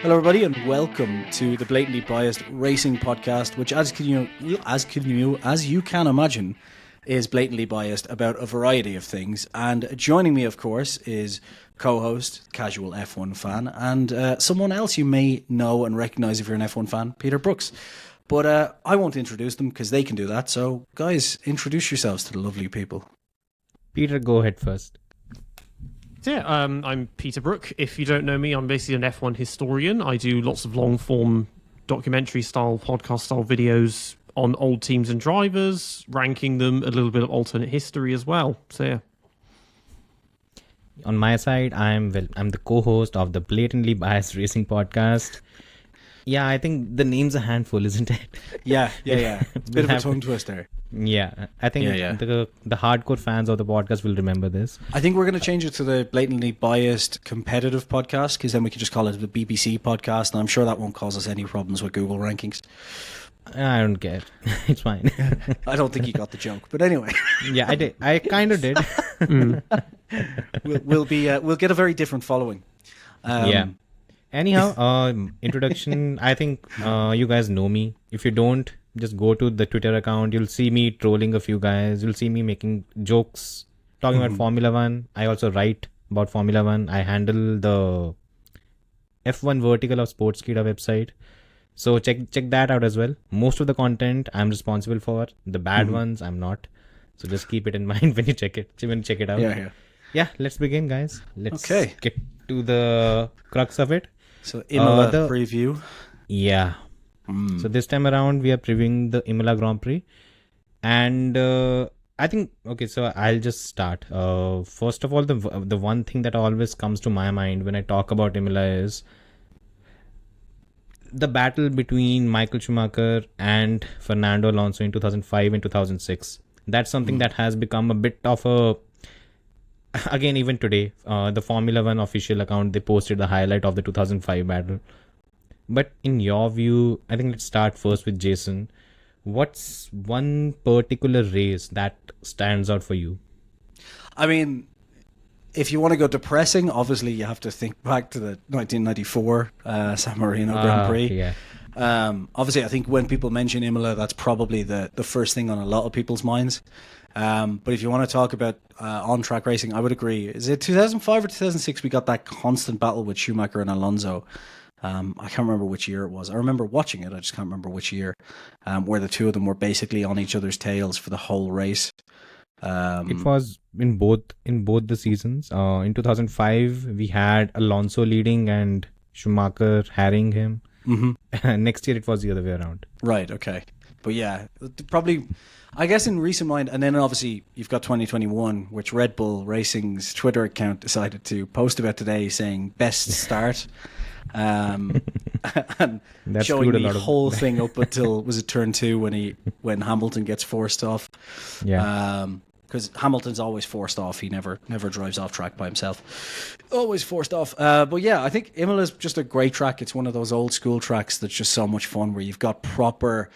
Hello, everybody, and welcome to the Blatantly Biased Racing Podcast, which, as you can imagine, is blatantly biased about a variety of things. And joining me, of course, is co-host, casual F1 fan, and someone else you may know and recognise if you're an F1 fan, Peter Brooks. But I won't introduce them because they can do that. So, guys, introduce yourselves to the lovely people. Peter, go ahead first. Yeah, I'm Peter Brook. If you don't know me, I'm basically an F1 historian. I do lots of long-form documentary-style, podcast-style videos on old teams and drivers, ranking them, a little bit of alternate history as well. So, yeah. On my side, I'm the co-host of the Blatantly Biased Racing Podcast. Yeah, I think the name's a handful, isn't it? Yeah. It's a bit of a tongue twister. Yeah, I think the hardcore fans of the podcast will remember this. I think we're going to change it to the Blatantly Biased Competitive Podcast, because then we can just call it the BBC Podcast, and I'm sure that won't cause us any problems with Google rankings. I don't care. It's fine. I don't think you got the joke, but anyway. Yeah, I did. I kind of did. We'll get a very different following. Yeah. Anyhow, introduction. I think you guys know me. If you don't, just go to the Twitter account. You'll see me trolling a few guys. You'll see me making jokes, talking about Formula One. I also write about Formula One. I handle the F1 vertical of Sportskeeda website. So check that out as well. Most of the content I'm responsible for. The bad ones I'm not. So just keep it in mind when you check it out. Yeah. Let's begin, guys. Let's get to the crux of it. So Imola preview. Yeah. So this time around we are previewing the Imola Grand Prix, and I think so I'll just start. First of all, the one thing that always comes to my mind when I talk about Imola is the battle between Michael Schumacher and Fernando Alonso in 2005 and 2006. That's something that has become a bit of a, again, even today, the Formula One official account, they posted the highlight of the 2005 battle. But in your view, I think let's start first with Jason. What's one particular race that stands out for you? I mean, if you want to go depressing, obviously you have to think back to the 1994 San Marino Grand Prix. Yeah. Obviously, I think when people mention Imola, that's probably the first thing on a lot of people's minds. But if you want to talk about on-track racing, I would agree. Is it 2005 or 2006 we got that constant battle with Schumacher and Alonso? I can't remember which year it was. I remember watching it, I just can't remember which year, where the two of them were basically on each other's tails for the whole race. It was in both the seasons. In 2005, we had Alonso leading and Schumacher harrying him. Next year, it was the other way around. Right, okay. But yeah, probably, I guess in recent mind, and then obviously you've got 2021, which Red Bull Racing's Twitter account decided to post about today saying best start. And that showing the whole thing up until, was it turn 2 when Hamilton gets forced off? Yeah. Because Hamilton's always forced off. He never drives off track by himself. Always forced off. But yeah, I think Imola's just a great track. It's one of those old school tracks that's just so much fun, where you've got proper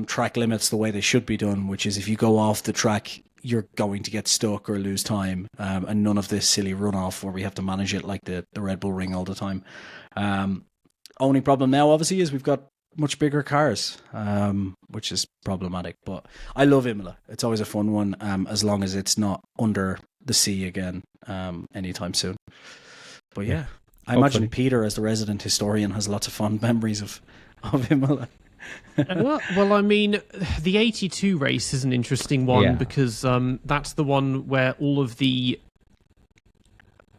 track limits the way they should be done, which is if you go off the track, you're going to get stuck or lose time, and none of this silly runoff where we have to manage it like the Red Bull Ring all the time. Only problem now, obviously, is we've got much bigger cars, which is problematic. But I love Imola. It's always a fun one, as long as it's not under the sea again anytime soon. But yeah, I imagine Peter, as the resident historian, has lots of fond memories of Imola. Well, I mean, the 82 race is an interesting one because that's the one where all of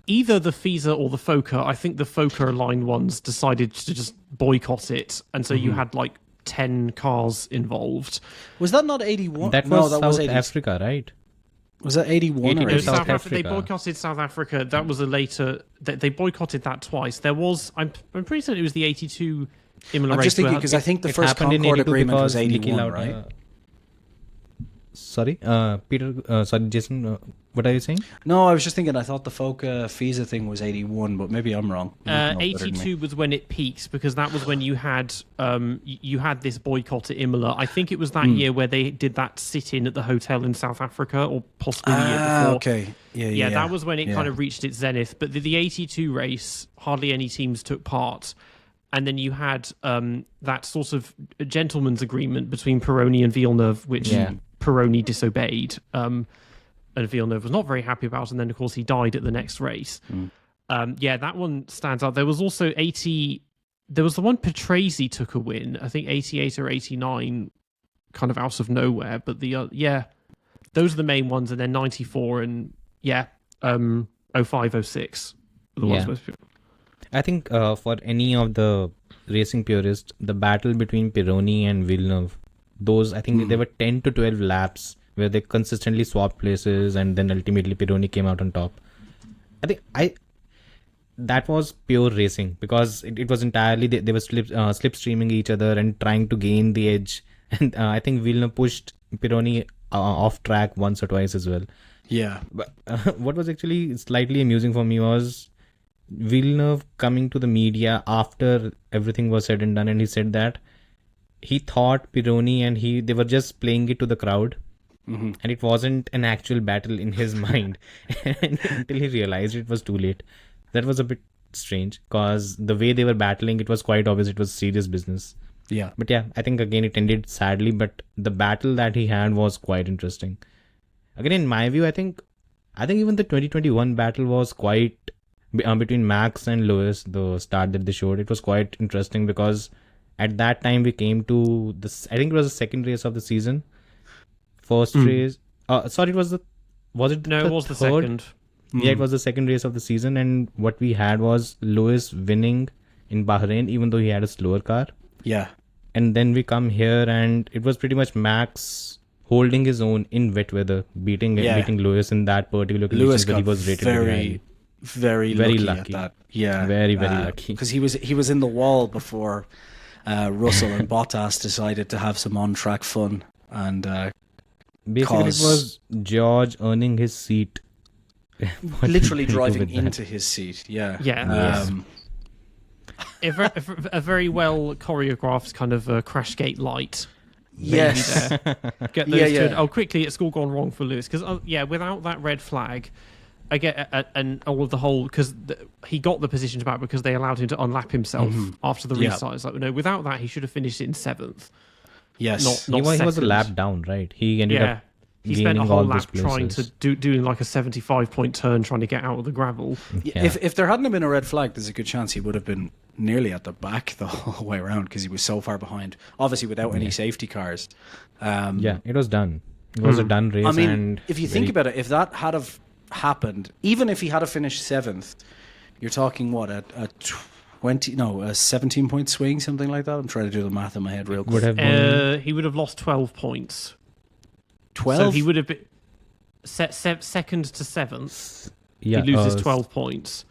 either the FISA or the FOCA, I think the FOCA-aligned ones decided to just boycott it, and so you had like 10 cars involved. Was that not 81? That was South Africa, right? Was that 81 or South Africa? They boycotted South Africa. That was a later... They boycotted that twice. There was... I'm pretty certain it was the 82 Imola race. I'm just thinking, because I think the first Concord agreement was 81, right? Sorry, Peter. Sorry, Jason. What are you saying? No, I was just thinking. I thought the Foca Fisa thing was 81, but maybe I'm wrong. You know better than me. 82 was when it peaked because that was when you had this boycott at Imola. I think it was that year where they did that sit-in at the hotel in South Africa, or possibly the year before. Okay. Yeah. That was when it kind of reached its zenith. But the 82 race, hardly any teams took part. And then you had that sort of gentleman's agreement between Pironi and Villeneuve, which Pironi disobeyed. And Villeneuve was not very happy about. And then, of course, he died at the next race. That one stands out. There was also 80... There was the one Patrese took a win. I think 88 or 89, kind of out of nowhere. But those are the main ones. And then 94 and, 05, 06. I think for any of the racing purists, the battle between Pironi and Villeneuve, those, I think there were 10 to 12 laps where they consistently swapped places, and then ultimately Pironi came out on top. I think that was pure racing, because it was entirely, they were slipstreaming each other and trying to gain the edge. And I think Villeneuve pushed Pironi off track once or twice as well. Yeah. But what was actually slightly amusing for me was Villeneuve coming to the media after everything was said and done, and he said that he thought Pironi and they were just playing it to the crowd, and it wasn't an actual battle in his mind until he realized it was too late. That was a bit strange, because the way they were battling, it was quite obvious it was serious business. Yeah. But I think again it ended sadly, but the battle that he had was quite interesting. Again, in my view, I think even the 2021 battle was quite between Max and Lewis, the start that they showed, it was quite interesting, because at that time we came to this, I think it was the second race of the season. First race, sorry, it was the third? Second. Yeah, it was the second race of the season, and what we had was Lewis winning in Bahrain, even though he had a slower car. Yeah. And then we come here, and it was pretty much Max holding his own in wet weather, beating Lewis in that particular condition. Lewis where he was rated very lucky at that. Yeah, very lucky, because he was in the wall before Russell and Bottas decided to have some on-track fun, and basically it was George earning his seat, literally driving into his seat. Yeah. A very well choreographed kind of crash gate light. Yes. Get those two. Oh, quickly, it's all gone wrong for Lewis, because without that red flag, I get and all of the whole, because he got the positions back because they allowed him to unlap himself after the restart. It's like, no, without that he should have finished it in 7th. Yes, not he was a lap down, right? He ended up. He spent a whole lap trying to doing like a 75-point turn, trying to get out of the gravel. Yeah. If there hadn't been a red flag, there's a good chance he would have been nearly at the back the whole way around, because he was so far behind. Obviously, without any safety cars. It was done. It was a done race. I mean, and if you think about it, if that had have happened, even if he had finished 7th, you're talking what, a 17-point swing, something like that. I'm trying to do the math in my head real quick. He would have lost 12 points. 12? So he would have been second to 7th. Yeah, he loses 12 points.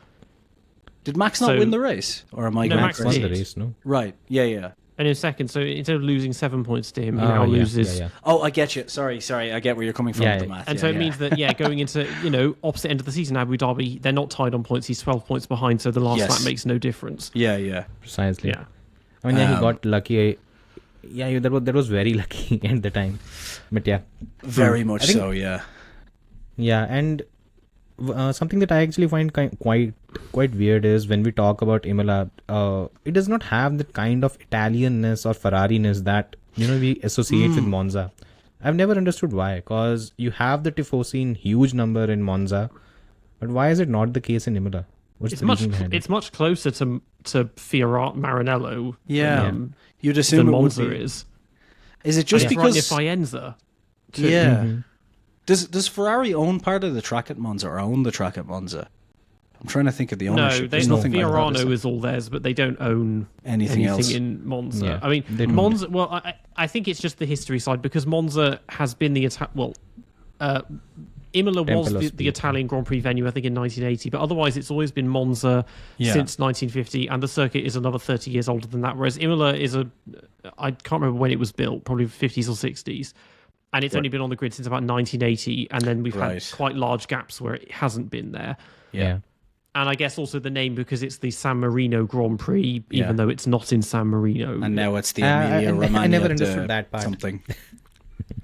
Did Max not win the race? Or am I going Max won the race, no? Right, yeah. And in second, so instead of losing 7 points to him, he now loses... Yeah. Oh, I get you. Sorry. I get where you're coming from with the math. And so it means that, going into, opposite end of the season, Abu Dhabi, they're not tied on points. He's 12 points behind, so the last lap makes no difference. Yeah. Precisely. Yeah. I mean, he got lucky. That was very lucky at the time. But very much so. Yeah. Yeah, and something that I actually find quite weird is when we talk about Imola, it does not have the kind of Italianness or Ferrari-ness that we associate with Monza. I've never understood why, because you have the Tifosi in huge number in Monza, but why is it not the case in Imola? It's much closer to Fiorano Maranello. Yeah. You'd assume than it Monza would be. is. Is it just because right near Faenza? Too. Yeah. Does Ferrari own part of the track at Monza, or own the track at Monza? I'm trying to think of the ownership. No, Fiorano is all theirs, but they don't own anything else in Monza. Yeah, I mean, Monza. Well, I think it's just the history side, because Monza has been the Imola was the Italian Grand Prix venue, I think, in 1980, but otherwise it's always been Monza since 1950, and the circuit is another 30 years older than that, whereas Imola is I can't remember when it was built, probably 50s or 60s, and it's only been on the grid since about 1980, and then we've had Right. quite large gaps where it hasn't been there. Yeah. And I guess also the name because it's the San Marino Grand Prix, Yeah. even though it's not in San Marino. And now it's the I Emilia Romagna. never understood that part. Something.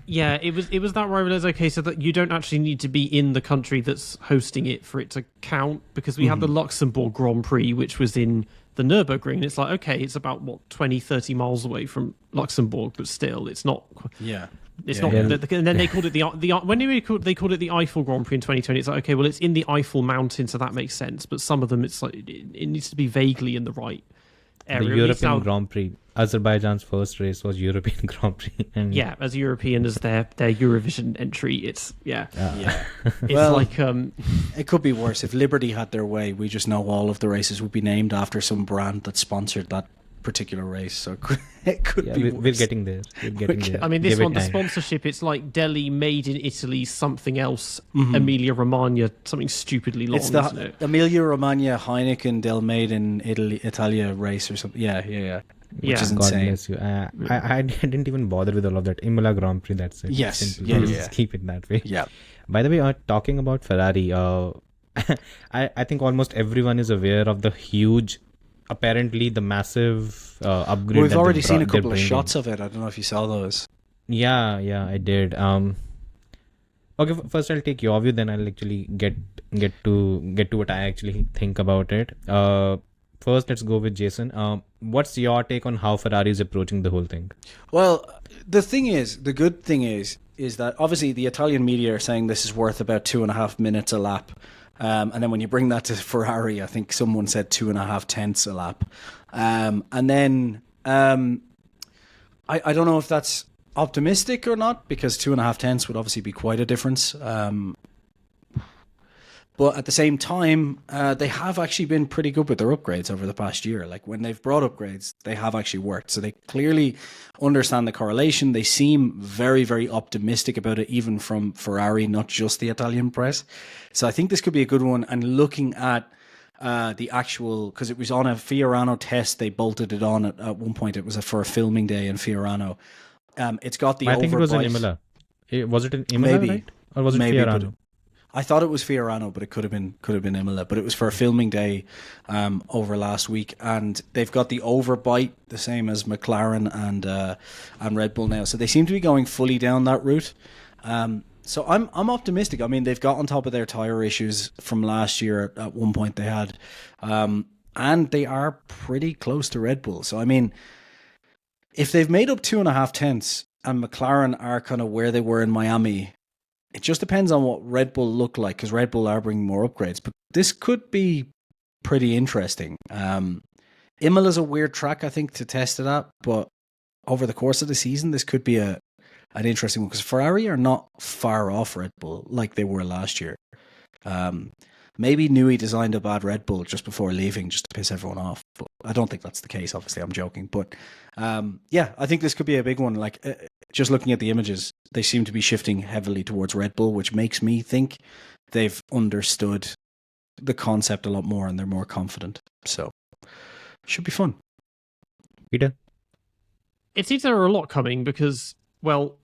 Yeah, it was that where I realized, okay, so that you don't actually need to be in the country that's hosting it for it to count, because we had the Luxembourg Grand Prix, which was in the Nürburgring. It's like, okay, it's about, 20, 30 miles away from Luxembourg, but still, it's not... Yeah. It's Yeah, not, yeah. and then they called it when they called it the Eiffel Grand Prix in 2020. It's like, okay, well, it's in the Eiffel Mountain, so that makes sense. But some of them, it's like it needs to be vaguely in the right area. The At least European now- Grand Prix. Azerbaijan's first race was European Grand Prix. And Yeah, as a European, as their Eurovision entry, it's Yeah. it's Well, like it could be worse. If Liberty had their way, we just know all of the races would be named after some brand that sponsored that particular race. So it could yeah, be we're worse. getting there. We're getting there. I mean, this Give it one, the time. sponsorship, it's like Delhi made in Italy, something else, Emilia Romagna, something stupidly long, It's isn't it? the Emilia Romagna Heineken Del Made in Italia race or something. Yeah. Which Yeah. is God insane. bless you. I didn't even bother with all of that. Imola Grand Prix, that's it. Yes. Simple. Yeah, Just yeah. keep it that way. Yeah. By the way, talking about Ferrari, I think almost everyone is aware of the huge, apparently the massive upgrade. We've that already seen a they're couple of bringing. shots of it. I don't know if you saw those. Yeah, I did. Okay, first I'll take your view, then I'll actually get to what I actually think about it. First, let's go with Jason. What's your take on how Ferrari is approaching the whole thing? Well, the good thing is that obviously the Italian media are saying this is worth about 2.5 minutes a lap. And then when you bring that to Ferrari, I think someone said 2.5 tenths a lap. And then I don't know if that's optimistic or not, because 2.5 tenths would obviously be quite a difference. But at the same time, they have actually been pretty good with their upgrades over the past year. Like when they've brought upgrades, they have actually worked. So they clearly understand the correlation. They seem very, very optimistic about it, even from Ferrari, not just the Italian press. So I think this could be a good one. And looking at the actual, because it was on a Fiorano test, they bolted it on at one point. It was for a filming day in Fiorano. It's got the I think it was in overbite. Imola. Was it in Imola, Maybe. right? Or was it Maybe, but Fiorano? I thought it was Fiorano, but it could have been Imola. But it was for a filming day over last week, and they've got the overbite, the same as McLaren and Red Bull now. So they seem to be going fully down that route. So I'm optimistic. I mean, they've got on top of their tire issues from last year. At one point they had, and they are pretty close to Red Bull. So I mean, if they've made up 2.5 tenths and McLaren are kind of where they were in Miami, it just depends on what Red Bull look like, because Red Bull are bringing more upgrades. But this could be pretty interesting. Imola's a weird track, I think, to test it at. But over the course of the season, this could be an interesting one, because Ferrari are not far off Red Bull like they were last year. Maybe Newey designed a bad Red Bull just before leaving, just to piss everyone off. But I don't think that's the case. Obviously, I'm joking. But yeah, I think this could be a big one. Like just looking at the images, they seem to be shifting heavily towards Red Bull, which makes me think they've understood the concept a lot more and they're more confident. So should be fun. Peter? It seems there are a lot coming because, well,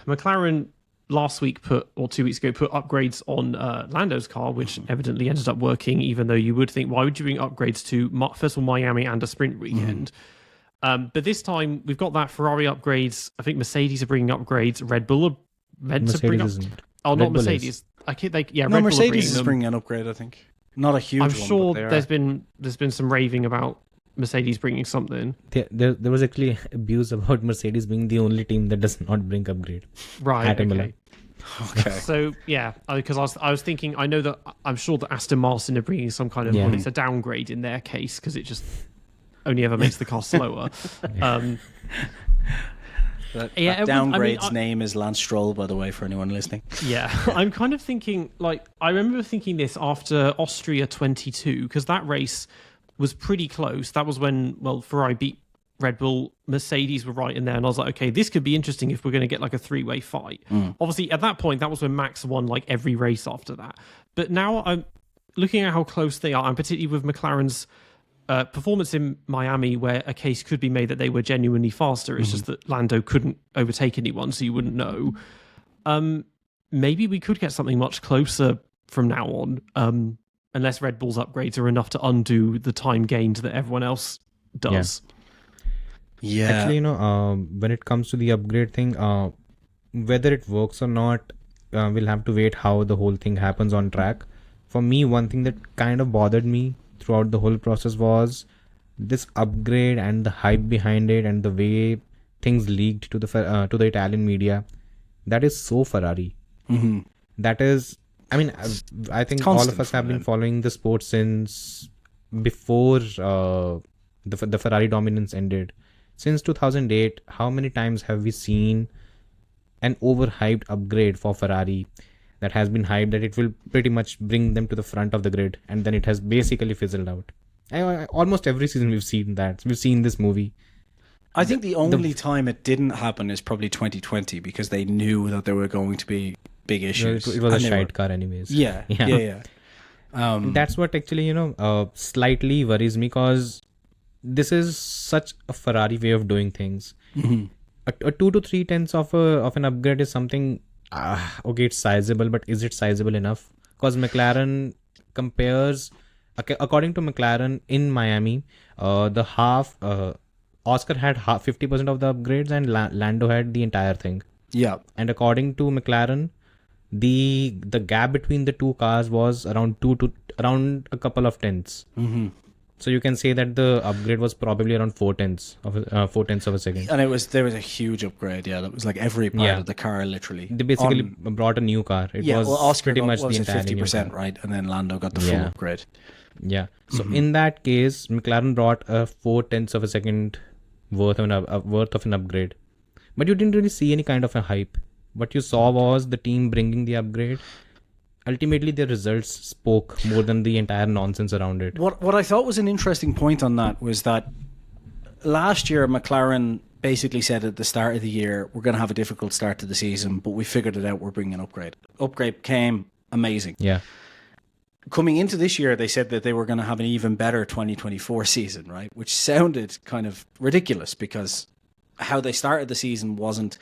McLaren last week or 2 weeks ago put upgrades on Lando's car, which evidently ended up working, even though you would think, why would you bring upgrades to, first of all, Miami and a sprint weekend? But this time, we've got that Ferrari upgrades. I think Mercedes are bringing upgrades. Red Bull are meant to bring up... isn't. Oh, Red not Bull Mercedes. is. Red Bull are Mercedes is them. bringing an upgrade, I think. Not a huge I'm one. sure but they are. there's been some raving about Mercedes bringing something. There was actually abuse about Mercedes being the only team that does not bring upgrade. Right, At Imola. okay. Okay. So yeah, because I was thinking, I'm sure that Aston Martin are bringing some kind of, Yeah. well, it's a downgrade in their case because it just only ever makes the car slower. That Yeah, downgrade's name is Lance Stroll, by the way, for anyone listening. Yeah, I'm kind of thinking, like, I remember thinking this after Austria 22, because that race was pretty close. That was when, well, Ferrari beat Red Bull, Mercedes were right in there, and I was like, okay, this could be interesting if we're going to get like a three-way fight. Obviously, at that point, that was when Max won like every race after that. But now I'm looking at how close they are, and particularly with McLaren's performance in Miami where a case could be made that they were genuinely faster. It's just that Lando couldn't overtake anyone, so you wouldn't know. Maybe we could get something much closer from now on, unless Red Bull's upgrades are enough to undo the time gained that everyone else does. Yeah. Actually, when it comes to the upgrade thing, whether it works or not, we'll have to wait how the whole thing happens on track. For me, one thing that kind of bothered me throughout the whole process was this upgrade and the hype behind it and the way things leaked to the Italian media. That is so Ferrari. That is, I mean, I think all of us have been following the sport since before the Ferrari dominance ended. Since 2008, how many times have we seen an overhyped upgrade for Ferrari that has been hyped that it will pretty much bring them to the front of the grid, and then it has basically fizzled out? Almost every season we've seen that. We've seen this movie. I think the only time it didn't happen is probably 2020 because they knew that there were going to be big issues. It was a shite car anyways. Yeah. That's what actually, slightly worries me, because this is such a Ferrari way of doing things. A 2 to 3 tenths of an upgrade is something, okay, it's sizable, but is it sizable enough? Because McLaren compares, according to McLaren in Miami, Oscar had 50% of the upgrades and Lando had the entire thing. Yeah. And according to McLaren, the gap between the two cars was around a couple of tenths. So you can say that the upgrade was probably around 4 tenths of a second. And there was a huge upgrade. Yeah, that was like every part of the car, literally. They basically brought a new car. It was Oscar pretty much was the entire 50%, right? And then Lando got the full upgrade. Yeah. So in that case, McLaren brought a 4 tenths of a second worth of an upgrade. But you didn't really see any kind of a hype. What you saw was the team bringing the upgrade. Ultimately, the results spoke more than the entire nonsense around it. What I thought was an interesting point on that was that last year McLaren basically said at the start of the year, we're going to have a difficult start to the season, but we figured it out, we're bringing an upgrade. Upgrade came, amazing. Yeah. Coming into this year, they said that they were going to have an even better 2024 season, right? Which sounded kind of ridiculous because how they started the season wasn't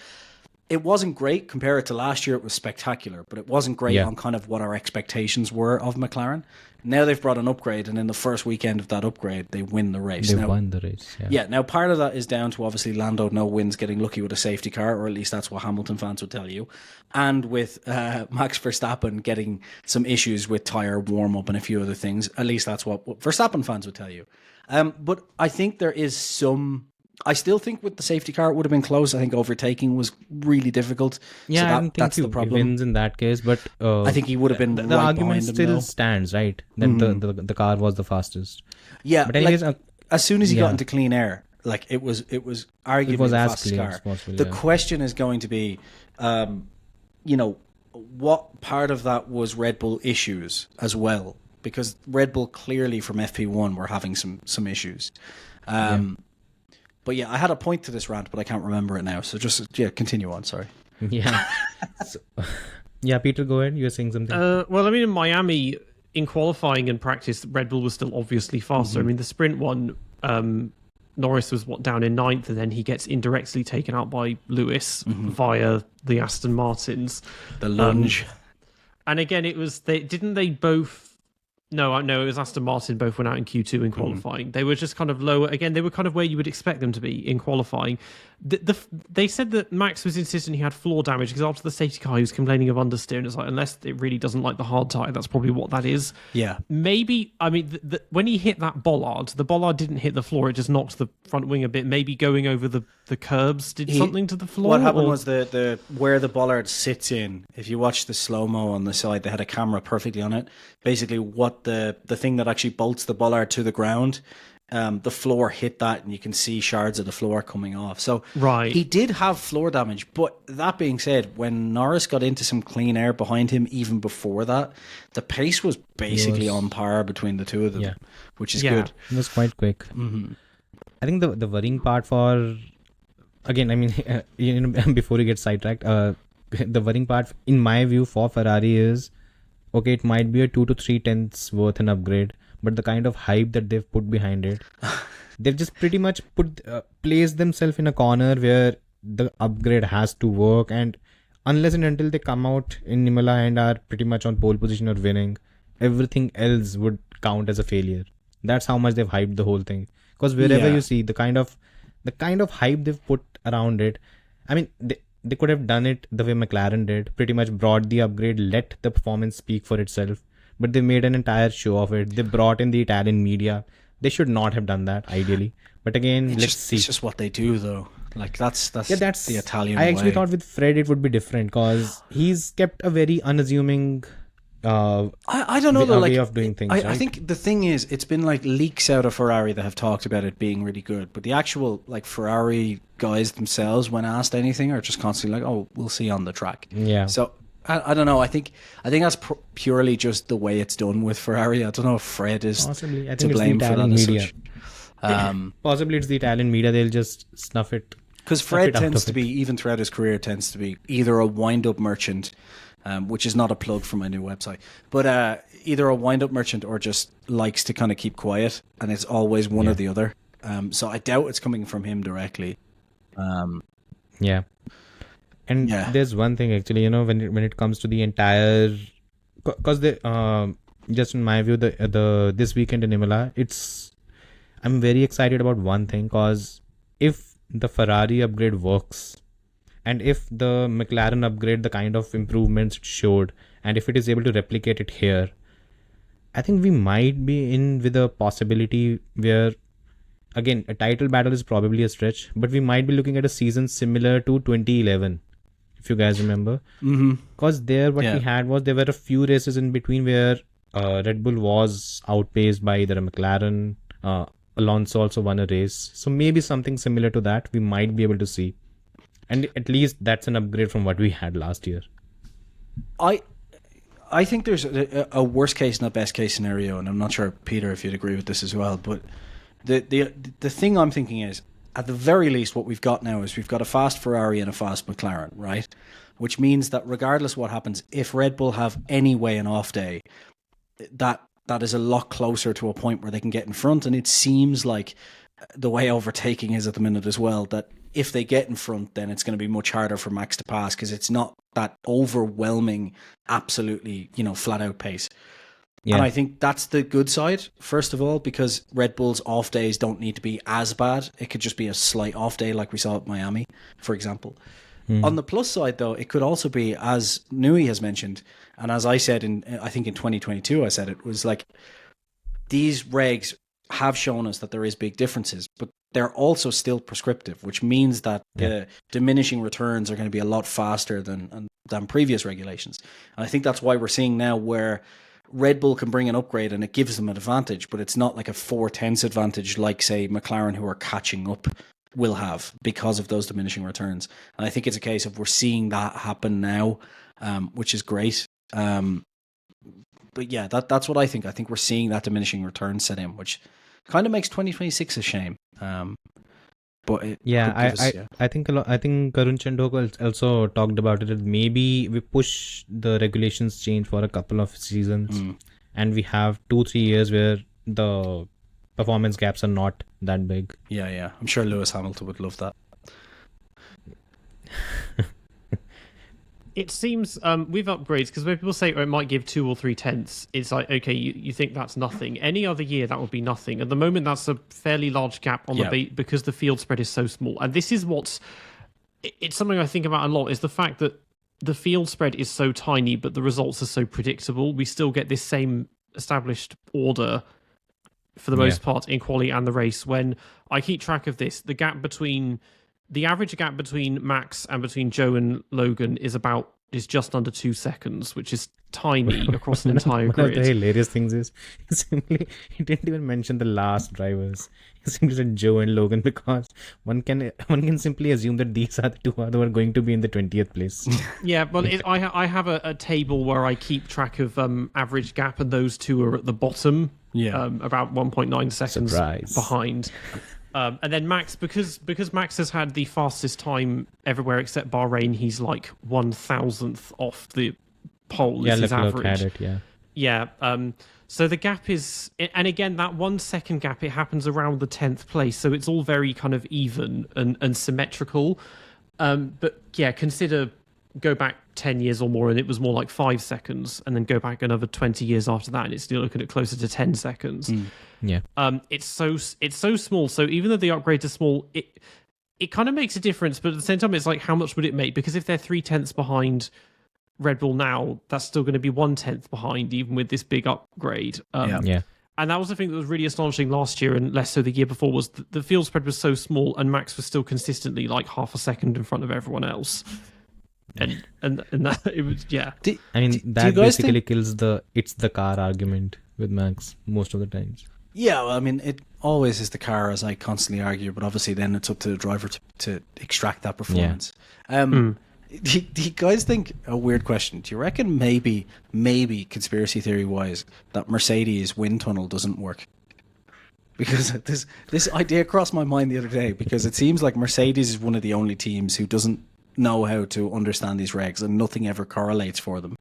great. Compared to last year, it was spectacular, but it wasn't great on kind of what our expectations were of McLaren. Now they've brought an upgrade, and in the first weekend of that upgrade, they win the race. They won the race, now part of that is down to obviously Lando no wins getting lucky with a safety car, or at least that's what Hamilton fans would tell you, and with Max Verstappen getting some issues with tyre warm-up and a few other things. At least that's what Verstappen fans would tell you. But I think there is some... I still think with the safety car it would have been close. I think overtaking was really difficult. Yeah, so I don't think that's he the problem. wins in that case, but I think he would have been the right argument behind him, still though. stands, right? That the car was the fastest. Yeah, but anyways, as soon as he got into clean air, like it was arguably it was the as fastest clean car. as possible. The question is going to be, what part of that was Red Bull issues as well? Because Red Bull clearly from FP1 were having some issues. But yeah, I had a point to this rant, but I can't remember it now. So just continue on. Sorry. Yeah. Peter, go ahead. You were saying something. Well, I mean, in Miami, in qualifying and practice, Red Bull was still obviously faster. I mean, the sprint one, Norris was down in 9th, and then he gets indirectly taken out by Lewis via the Aston Martins. The lunge. And again, it was they both. No, it was Aston Martin. Both went out in Q2 in qualifying. They were just kind of lower. Again, they were kind of where you would expect them to be in qualifying. They said that Max was insistent he had floor damage because after the safety car, he was complaining of understeer. And it's like, unless it really doesn't like the hard tyre, that's probably what that is. Yeah. Maybe, I mean, when he hit that bollard, the bollard didn't hit the floor. It just knocked the front wing a bit. Maybe going over the curbs did something to the floor. What happened was the where the bollard sits in. If you watch the slow-mo on the side, they had a camera perfectly on it. Basically, what the thing that actually bolts the bollard to the ground, the floor hit that, and you can see shards of the floor coming off. So he did have floor damage. But that being said, when Norris got into some clean air behind him, even before that, the pace was basically on par between the two of them, which is good. It was quite quick. I think the worrying part for, again, I mean, before you get sidetracked, the worrying part, in my view, for Ferrari is, okay, it might be a 2 to 3 tenths worth an upgrade, but the kind of hype that they've put behind it, they've just pretty much placed themselves in a corner where the upgrade has to work, and unless and until they come out in Imola and are pretty much on pole position or winning, everything else would count as a failure. That's how much they've hyped the whole thing. Because wherever you see the kind of hype they've put around it, I mean, they could have done it the way McLaren did, pretty much brought the upgrade, let the performance speak for itself. But they made an entire show of it. They brought in the Italian media. They should not have done that, ideally. But again, let's see. It's just what they do, though. Like, that's the Italian way. I actually thought with Fred it would be different, because he's kept a very unassuming I don't know, though, way like, of doing things. I think the thing is, it's been like leaks out of Ferrari that have talked about it being really good, but the actual like Ferrari guys themselves, when asked anything, are just constantly like, "Oh, we'll see on the track." Yeah. So I don't know. I think that's purely just the way it's done with Ferrari. I don't know if Fred is Possibly. I to think blame it's for the that. Italian As media. such. Possibly it's the Italian media. They'll just snuff it. Because Fred tends to be, even throughout his career, tends to be either a wind-up merchant, which is not a plug for my new website, but either a wind-up merchant or just likes to kind of keep quiet, and it's always one or the other. So I doubt it's coming from him directly. Yeah. And there's one thing actually, when it comes to the entire, because just in my view, the this weekend in Imola, I'm very excited about one thing, because if the Ferrari upgrade works, and if the McLaren upgrade, the kind of improvements it showed, and if it is able to replicate it here, I think we might be in with a possibility where, again, a title battle is probably a stretch, but we might be looking at a season similar to 2011, if you guys remember. Because we had was, there were a few races in between where Red Bull was outpaced by either a McLaren, Alonso also won a race. So maybe something similar to that we might be able to see. And at least that's an upgrade from what we had last year. I think there's a worst case and a best case scenario, and I'm not sure, Peter, if you'd agree with this as well. But the thing I'm thinking is, at the very least, what we've got now is we've got a fast Ferrari and a fast McLaren, right? Which means that regardless what happens, if Red Bull have any way an off day, that is a lot closer to a point where they can get in front. And it seems like the way overtaking is at the minute as well, that if they get in front, then it's going to be much harder for Max to pass, because it's not that overwhelming, absolutely, flat out pace. Yeah. And I think that's the good side, first of all, because Red Bull's off days don't need to be as bad. It could just be a slight off day like we saw at Miami, for example. On the plus side, though, it could also be, as Nui has mentioned, and as I said I think in 2022, I said it was like, these regs have shown us that there is big differences, but they're also still prescriptive, which means that the diminishing returns are going to be a lot faster than previous regulations. And I think that's why we're seeing now where Red Bull can bring an upgrade and it gives them an advantage, but it's not like a 4/10 advantage like, say, McLaren, who are catching up, will have because of those diminishing returns. And I think it's a case of we're seeing that happen now, which is great. But yeah, that's what I think. I think we're seeing that diminishing return set in, which kind of makes 2026 a shame. But I think Karun Chandok also talked about it. That maybe we push the regulations change for a couple of seasons, and we have 2-3 years where the performance gaps are not that big. Yeah. I'm sure Lewis Hamilton would love that. It seems with upgrades, because when people say it might give 2 or 3 tenths, it's like, okay, you think that's nothing. Any other year, that would be nothing. At the moment, that's a fairly large gap on because the field spread is so small. And this is it's something I think about a lot, is the fact that the field spread is so tiny, but the results are so predictable. We still get this same established order for the most part in quali and the race. When I keep track of this, the average gap between Max and between Joe and Logan is just under 2 seconds, which is tiny across an entire grid. One of the hilarious things is he didn't even mention the last drivers. He simply said Joe and Logan, because one can simply assume that these are the two who are going to be in the 20th place. Yeah, but I have a table where I keep track of average gap, and those two are at the bottom. Yeah, about 1.9 seconds behind. And then Max, because Max has had the fastest time everywhere except Bahrain, he's like 1,000th off the pole. Yeah, is his Leclerc average. had it, yeah. Yeah. So the gap is, and again, that 1 second gap, it happens around the 10th place. So it's all very kind of even and symmetrical. But yeah, go back 10 years or more, and it was more like 5 seconds, and then go back another 20 years after that, and it's still looking at closer to 10 seconds. Yeah. It's so small. So even though the upgrades are small, it kind of makes a difference. But at the same time, it's like, how much would it make? Because if they're 3/10 behind Red Bull now, that's still going to be 1/10 behind, even with this big upgrade. Yeah. And that was the thing that was really astonishing last year, and less so the year before, was the field spread was so small, and Max was still consistently like half a second in front of everyone else. And that, it was, yeah. I mean, that basically kills it's the car argument with Max most of the times. Yeah, well, I mean, it always is the car, as I constantly argue, but obviously then it's up to the driver to extract that performance. Do you guys think, a weird question, do you reckon maybe conspiracy theory wise, that Mercedes wind tunnel doesn't work? Because this idea crossed my mind the other day, because it seems like Mercedes is one of the only teams who doesn't know how to understand these regs, and nothing ever correlates for them.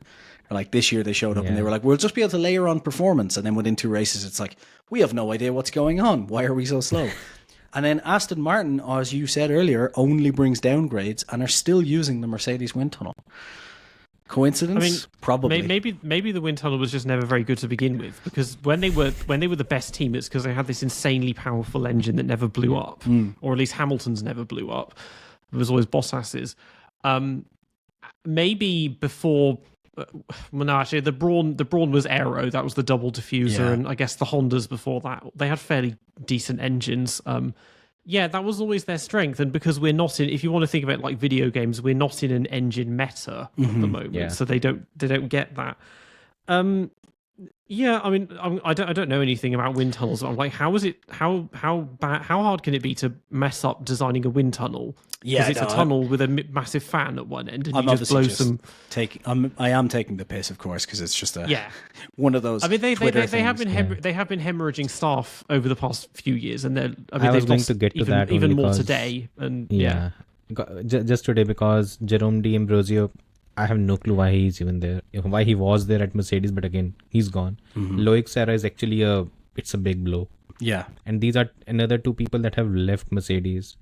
Like this year they showed up and they were like, we'll just be able to layer on performance, and then within 2 races it's like, we have no idea what's going on, why are we so slow? And then Aston Martin, as you said earlier, only brings downgrades and are still using the Mercedes wind tunnel. Coincidence? I mean, probably. Maybe the wind tunnel was just never very good to begin with, because when they were the best team, it's because they had this insanely powerful engine that never blew up, or at least Hamilton's never blew up. It was always Bottas's. Maybe before. Well, no, actually, the Brawn was aero. That was the double diffuser, and I guess the Hondas before that, they had fairly decent engines. That was always their strength, and because we're not in, if you want to think about it like video games, we're not in an engine meta at the moment, so they don't get that. I mean, I don't know anything about wind tunnels. I'm like, how hard can it be to mess up designing a wind tunnel? Because it's a tunnel with a massive fan at one end, and you just blow some. I am taking the piss, of course, because it's just one of those. I mean, they have been things, they have been hemorrhaging staff over the past few years, and I was going to get to that even more because, today. And just today, because Jerome D'Ambrosio, I have no clue why he's even there, why he was there at Mercedes, but again, he's gone. Loic Serra is actually it's a big blow. Yeah, and these are another 2 people that have left Mercedes.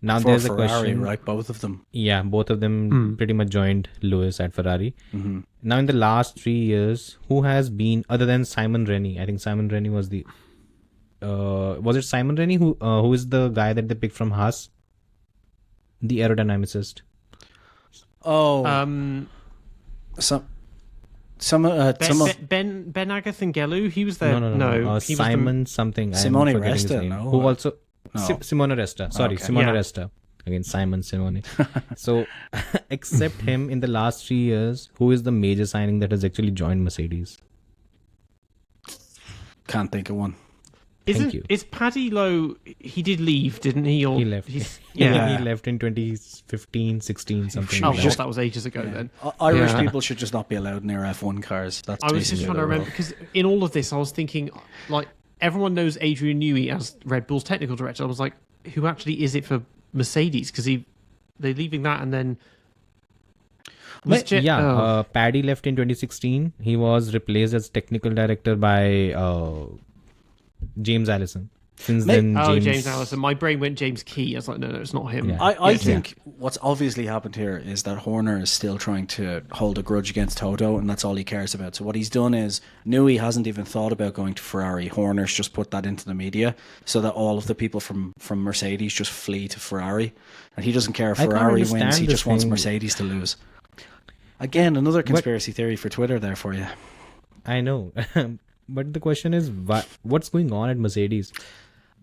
Now for there's Ferrari, a question, right? Both of them. Yeah, both of them pretty much joined Lewis at Ferrari. Now in the last 3 years, who has been, other than Simon Rennie? I think Simon Rennie was the. Was it Simon Rennie who is the guy that they picked from Haas, the aerodynamicist? Oh, Ben Agathangelu, he was there. No. He Simon was something. Simone I'm forgetting his Resta, name. no? Who also No. Simone Resta. Sorry, Okay. Simone Yeah. Resta. Again, Simone. So, except him, in the last 3 years, who is the major signing that has actually joined Mercedes? Can't think of one. Thank you. Is Paddy Lowe? He did leave, didn't he? Or He left. He Yeah. He left in 2015, 16, something. Oh, like God, that. that was ages ago then. Irish Yeah. people should just not be allowed near F1 cars. That's I was just basically trying to the remember, rule. because in all of this, I was thinking, like, everyone knows Adrian Newey as Red Bull's technical director. I was like, who actually is it for Mercedes? Because they're leaving that, and then Paddy left in 2016. He was replaced as technical director by James Allison. Since then, James Allison. My brain went James Key. I was like, no, it's not him. Yeah. I think what's obviously happened here is that Horner is still trying to hold a grudge against Toto, and that's all he cares about. So what he's done is, Newey hasn't even thought about going to Ferrari. Horner's just put that into the media so that all of the people from Mercedes just flee to Ferrari. And he doesn't care if I can't Ferrari wins, understand he this just wants thing. Mercedes to lose. Again, another conspiracy theory for Twitter there for you. I know. But the question is, what's going on at Mercedes?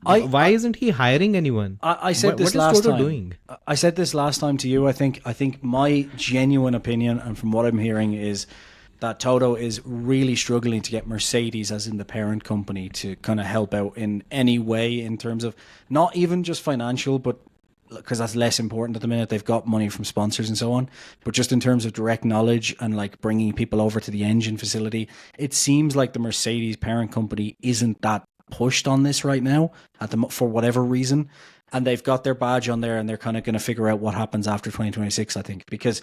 Why isn't he hiring anyone? I said this what last is Toto time. doing? I said this last time to you. I think my genuine opinion, and from what I'm hearing, is that Toto is really struggling to get Mercedes, as in the parent company, to kind of help out in any way in terms of not even just financial, but because that's less important at the minute. They've got money from sponsors and so on, but just in terms of direct knowledge and like bringing people over to the engine facility, it seems like the Mercedes parent company isn't that pushed on this right now for whatever reason, and they've got their badge on there, and they're kind of going to figure out what happens after 2026, I think, because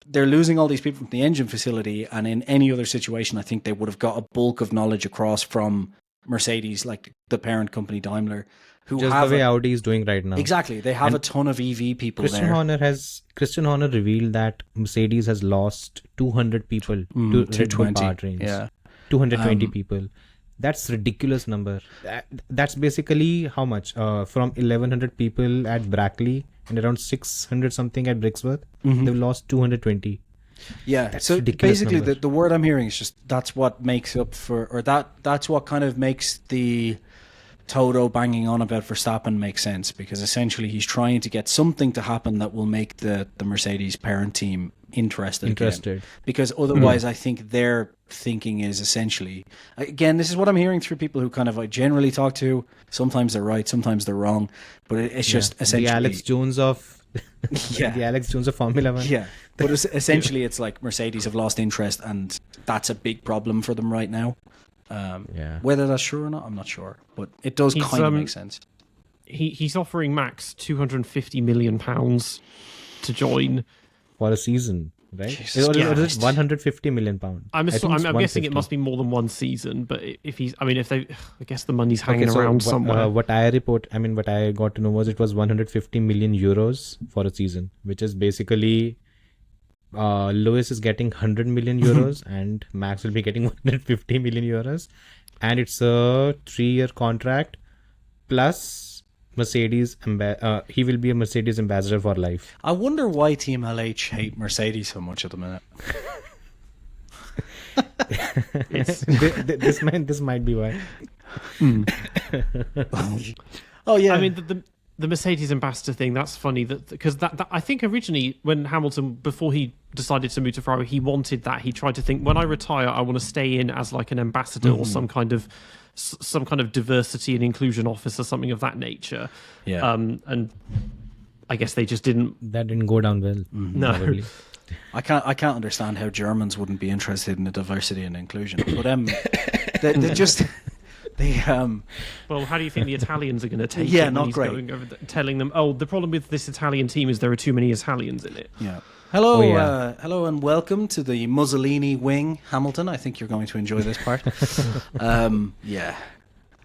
they're losing all these people from the engine facility, and in any other situation, I think they would have got a bulk of knowledge across from Mercedes, like the parent company Daimler, who Just have the way Audi is doing right now. exactly. They have a ton of EV people Christian there. Horner revealed that Mercedes has lost 200 people to Red Bull powertrains. Yeah. 220 people. That's ridiculous number. That's basically how much? From 1,100 people at Brackley and around 600 something at Brixworth, they've lost 220. Yeah, That's so ridiculous basically number. the word I'm hearing is just that's what makes up for, or that's what kind of makes the Toto banging on about Verstappen make sense, because essentially he's trying to get something to happen that will make the Mercedes parent team interested. Again. Because otherwise I think their thinking is essentially, again, this is what I'm hearing through people who kind of I generally talk to. Sometimes they're right, sometimes they're wrong, but it's just essentially the Alex Jones of Yeah. the Alex Jones of Formula One. Yeah, but essentially it's like Mercedes have lost interest, and that's a big problem for them right now. Whether that's true or not, I'm not sure, but it does kind of make sense. He's offering Max £250 million to join For a season, right? Jesus Or is Christ. it 150 million pounds? I'm guessing it 150. must be more than one season, but I guess the money's hanging Okay, so around somewhere. what I got to know was it was 150 million euros for a season, which is basically Lewis is getting 100 million euros and Max will be getting 150 million euros, and it's a 3-year contract plus Mercedes. He will be a Mercedes ambassador for life. I wonder why Team LH hate Mercedes so much at the minute. This might be why. Oh yeah, I mean, the Mercedes ambassador thing, that's funny, because that I think originally when Hamilton, before he decided to move to Ferrari, he wanted that. He tried to think, when I retire, I want to stay in as like an ambassador or some kind of diversity and inclusion office or something of that nature. Yeah. And I guess they just didn't. That didn't go down well. No. Probably. I can't understand how Germans wouldn't be interested in the diversity and inclusion, but they just. Well, how do you think the Italians are going to take Yeah, it when not he's great. going over telling them, oh, the problem with this Italian team is there are too many Italians in it. Yeah. Hello, Oh, yeah. Hello, and welcome to the Mussolini wing, Hamilton. I think you're going to enjoy this part. Yeah.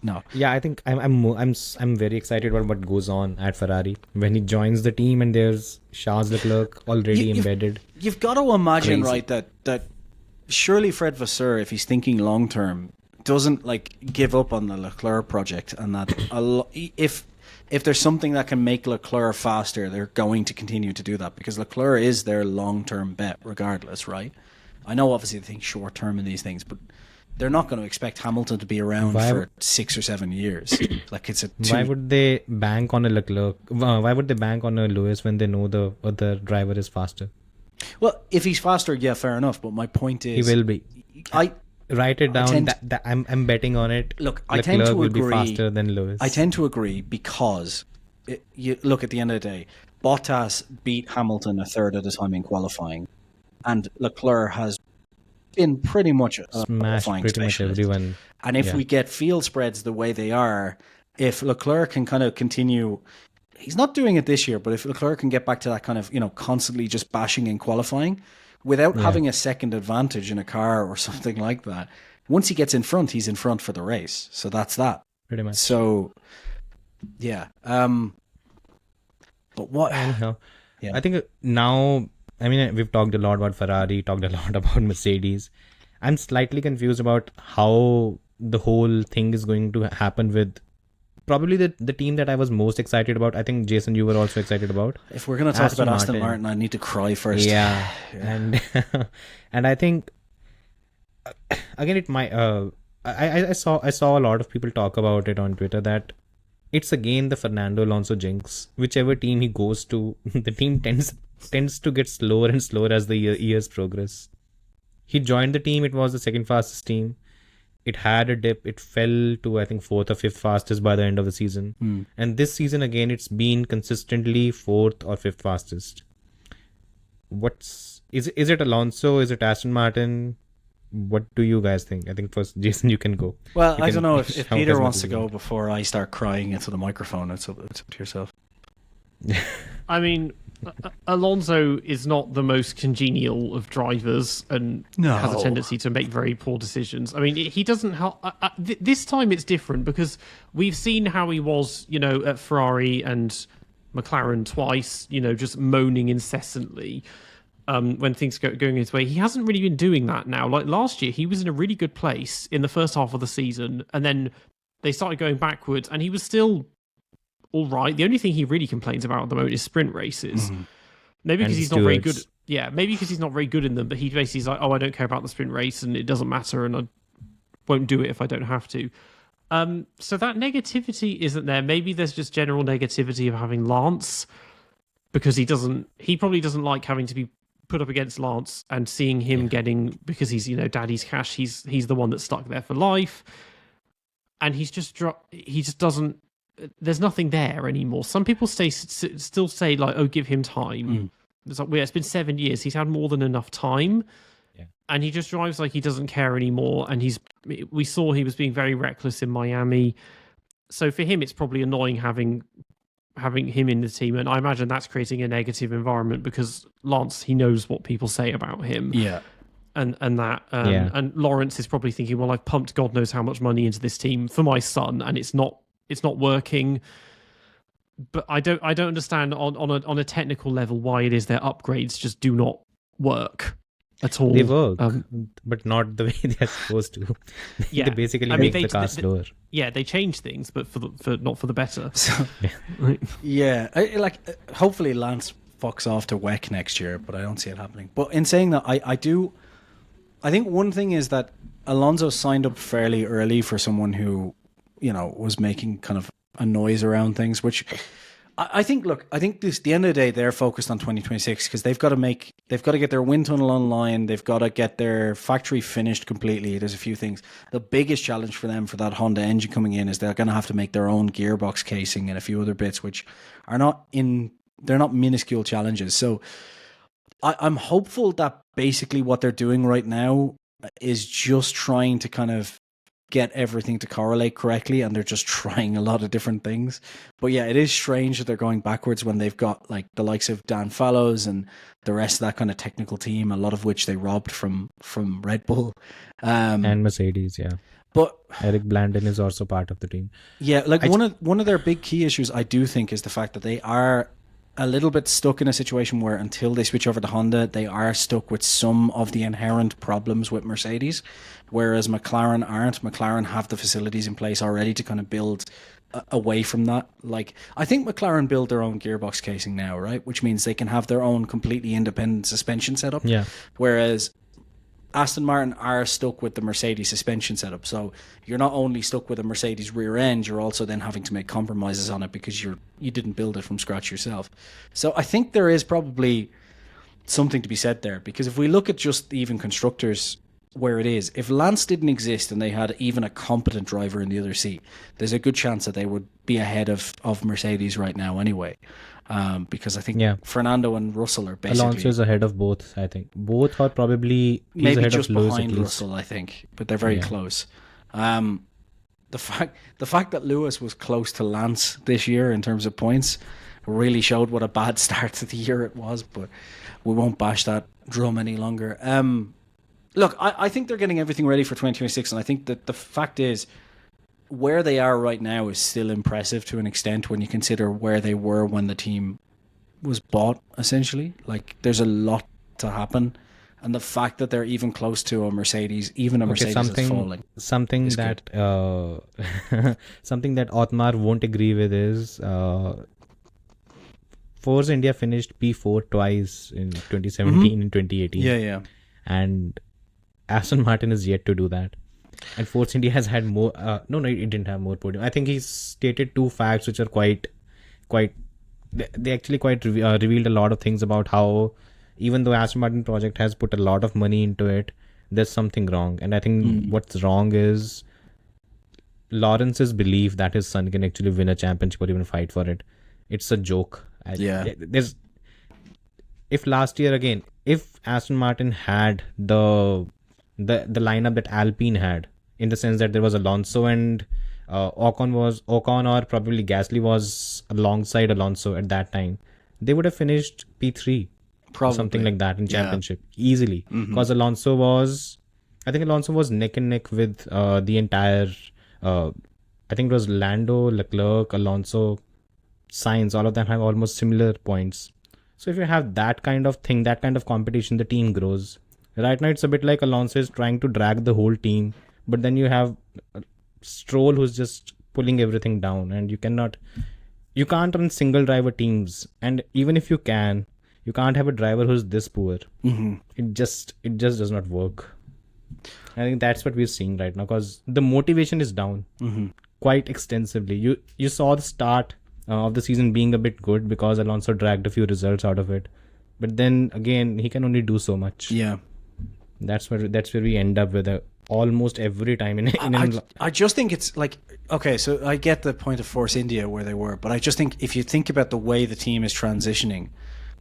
No. Yeah, I think I'm very excited about what goes on at Ferrari when he joins the team and there's Charles Leclerc already embedded. You've got to imagine, Crazy. right, that surely Fred Vasseur, if he's thinking long term, doesn't like give up on the Leclerc project, and that if there's something that can make Leclerc faster, they're going to continue to do that, because Leclerc is their long-term bet regardless, right? I know obviously they think short-term in these things, but they're not going to expect Hamilton to be around for 6 or 7 years. Like it's Why would they bank on a Leclerc? Why would they bank on a Lewis when they know the other driver is faster? Well, if he's faster, yeah, fair enough. But my point is, He will be. Write it down. I'm betting on it. Look, I Leclerc tend to will agree. be faster than Lewis. I tend to agree because you look at the end of the day, Bottas beat Hamilton a third of the time in qualifying, and Leclerc has been pretty much a Smashed qualifying pretty much specialist. everyone. And if we get field spreads the way they are, if Leclerc can kind of continue, he's not doing it this year, but if Leclerc can get back to that kind of, constantly just bashing in qualifying without having a second advantage in a car or something like that, once he gets in front, he's in front for the race. So that's that. Pretty much. So, yeah. But what? Anyhow, Yeah. I think now, we've talked a lot about Ferrari, talked a lot about Mercedes. I'm slightly confused about how the whole thing is going to happen with probably the team that I was most excited about. I think, Jason, you were also excited about. If we're going to talk Aston about Aston Martin. Martin, I need to cry first. Yeah. And and I think again it might I saw a lot of people talk about it on Twitter that it's again the Fernando Alonso jinx. Whichever team he goes to, the team tends to get slower and slower as the years progress. He joined the team, it was the second fastest team. It had a dip. It fell to, I think, 4th or 5th fastest by the end of the season. And this season, again, it's been consistently 4th or 5th fastest. Is it Alonso? Is it Aston Martin? What do you guys think? I think first, Jason, you can go. Well, You I can don't know if shout Peter as much wants as to you go want. before I start crying into the microphone. It's up to yourself. I mean, Alonso is not the most congenial of drivers and has a tendency to make very poor decisions. I mean, he doesn't help. This time it's different because we've seen how he was, at Ferrari and McLaren twice, just moaning incessantly when things going his way. He hasn't really been doing that now. Like last year, he was in a really good place in the first half of the season, and then they started going backwards, and he was still all right. The only thing he really complains about at the moment is sprint races. Maybe because he's not very good. Yeah, maybe because he's not very good in them. But he basically is like, "Oh, I don't care about the sprint race, and it doesn't matter, and I won't do it if I don't have to." So that negativity isn't there. Maybe there's just general negativity of having Lance because he probably doesn't like having to be put up against Lance and seeing him getting, because he's daddy's cash. He's the one that's stuck there for life, and he just doesn't. There's nothing there anymore. Some people still say like, "Oh, give him time." It's like, it's been 7 years. He's had more than enough time, and he just drives like he doesn't care anymore. And we saw he was being very reckless in Miami. So for him, it's probably annoying having him in the team, and I imagine that's creating a negative environment because Lance, he knows what people say about him. Yeah. And and Lawrence is probably thinking, well, I've pumped God knows how much money into this team for my son, and it's not working. But I don't understand on a technical level why it is their upgrades just do not work at all. They work, but not the way they're supposed to. They basically make the car slower. Yeah, they change things, but for not for the better. So, hopefully Lance fucks off to WEC next year, but I don't see it happening. But in saying that, I think one thing is that Alonso signed up fairly early for someone who, was making kind of a noise around things, which I think this, the end of the day, they're focused on 2026 because they've got to get their wind tunnel online. They've got to get their factory finished completely. There's a few things. The biggest challenge for them for that Honda engine coming in is they're going to have to make their own gearbox casing and a few other bits, which are they're not minuscule challenges. So I'm hopeful that basically what they're doing right now is just trying to kind of get everything to correlate correctly, and they're just trying a lot of different things. But yeah, it is strange that they're going backwards when they've got like the likes of Dan Fallows and the rest of that kind of technical team, a lot of which they robbed from Red Bull and Mercedes. But Eric Blandon is also part of the team. Yeah, like one of their big key issues, I do think, is the fact that they are a little bit stuck in a situation where until they switch over to Honda, they are stuck with some of the inherent problems with Mercedes, whereas McLaren aren't. McLaren have the facilities in place already to kind of build away from that. Like, I think McLaren build their own gearbox casing now, right? Which means they can have their own completely independent suspension setup. Yeah. Whereas Aston Martin are stuck with the Mercedes suspension setup. So you're not only stuck with a Mercedes rear end, you're also then having to make compromises on it because you didn't build it from scratch yourself. So I think there is probably something to be said there, because if we look at just even constructors where it is, if Lance didn't exist and they had even a competent driver in the other seat, there's a good chance that they would be ahead of Mercedes right now anyway. Because I think Fernando and Russell are basically... Alonso is ahead of both, I think. Both are probably... Maybe ahead just of behind Russell, I think. But they're very close. The fact that Lewis was close to Lance this year in terms of points really showed what a bad start to the year it was. But we won't bash that drum any longer. Look, I think they're getting everything ready for 2026. And I think that the fact is, where they are right now is still impressive to an extent when you consider where they were when the team was bought, essentially. Like, there's a lot to happen, and the fact that they're even close to a Mercedes, even a Mercedes is falling. Something that something that Otmar won't agree with is Force India finished P4 twice in 2017 and 2018. Yeah. And Aston Martin is yet to do that. And Force India has had more. No, it didn't have more podium. I think he stated two facts which are quite. They actually quite revealed a lot of things about how, even though Aston Martin project has put a lot of money into it, there's something wrong. And I think what's wrong is Lawrence's belief that his son can actually win a championship or even fight for it. It's a joke. If last year again, if Aston Martin had the lineup that Alpine had, in the sense that there was Alonso and Ocon or probably Gasly was alongside Alonso at that time, they would have finished P3 or Probably. something like that in Yeah. championship easily, because Alonso was neck and neck with the entire. I think it was Lando, Leclerc, Alonso, Sainz. All of them have almost similar points. So if you have that kind of thing, that kind of competition, the team grows. Right now, it's a bit like Alonso is trying to drag the whole team, but then you have Stroll who's just pulling everything down, and you can't run single driver teams. And even if you can't have a driver who's this poor. It just does not work. I think that's what we're seeing right now, because the motivation is down quite extensively. You saw the start of the season being a bit good because Alonso dragged a few results out of it, but then again he can only do so much. Yeah. That's where we end up with almost every time in I just think it's like, okay, so I get the point of Force India where they were, but I just think if you think about the way the team is transitioning,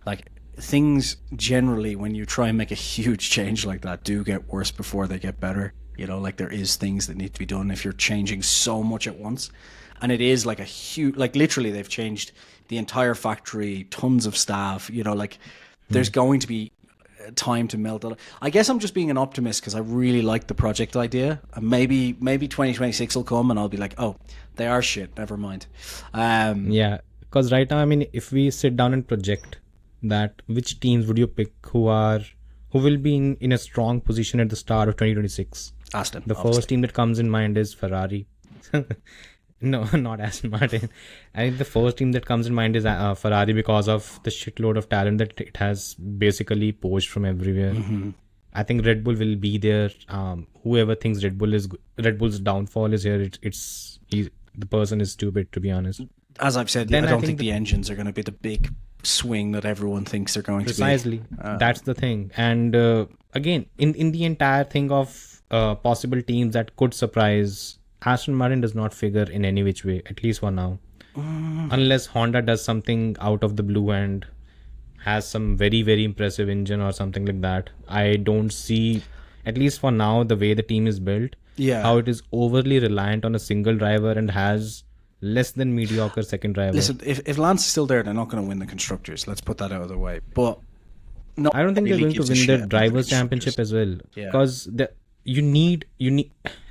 like things generally when you try and make a huge change like that do get worse before they get better. You know, like there is things that need to be done if you're changing so much at once. And it is like a huge, like literally they've changed the entire factory, tons of staff, you know, like there's going to be time to melt it. I guess I'm just being an optimist because I really like the project idea. And maybe 2026 will come and I'll be like, oh, they are shit, never mind. Yeah, because right now, I mean, if we sit down and project that, which teams would you pick who will be in a strong position at the start of 2026? Aston. The first team that comes in mind is Ferrari. No, not Aston Martin. I think the first team that comes in mind is Ferrari, because of the shitload of talent that it has basically poached from everywhere. I think Red Bull will be there. Whoever thinks Red Bull's downfall is here, the person is stupid, to be honest. As I've said, Then I don't think the engines are going to be the big swing that everyone thinks they're going Precisely. to be. That's the thing. And again, in the entire thing of possible teams that could surprise, Aston Martin does not figure in any which way, at least for now. Unless Honda does something out of the blue and has some very, very impressive engine or something like that. I don't see, at least for now, the way the team is built, how it is overly reliant on a single driver and has less than mediocre second driver. Listen, if Lance is still there, they're not going to win the constructors. Let's put that out of the way. But no, I don't think really they're going to gives a win shit the about drivers' constructors. championship as well. Yeah. Because you need.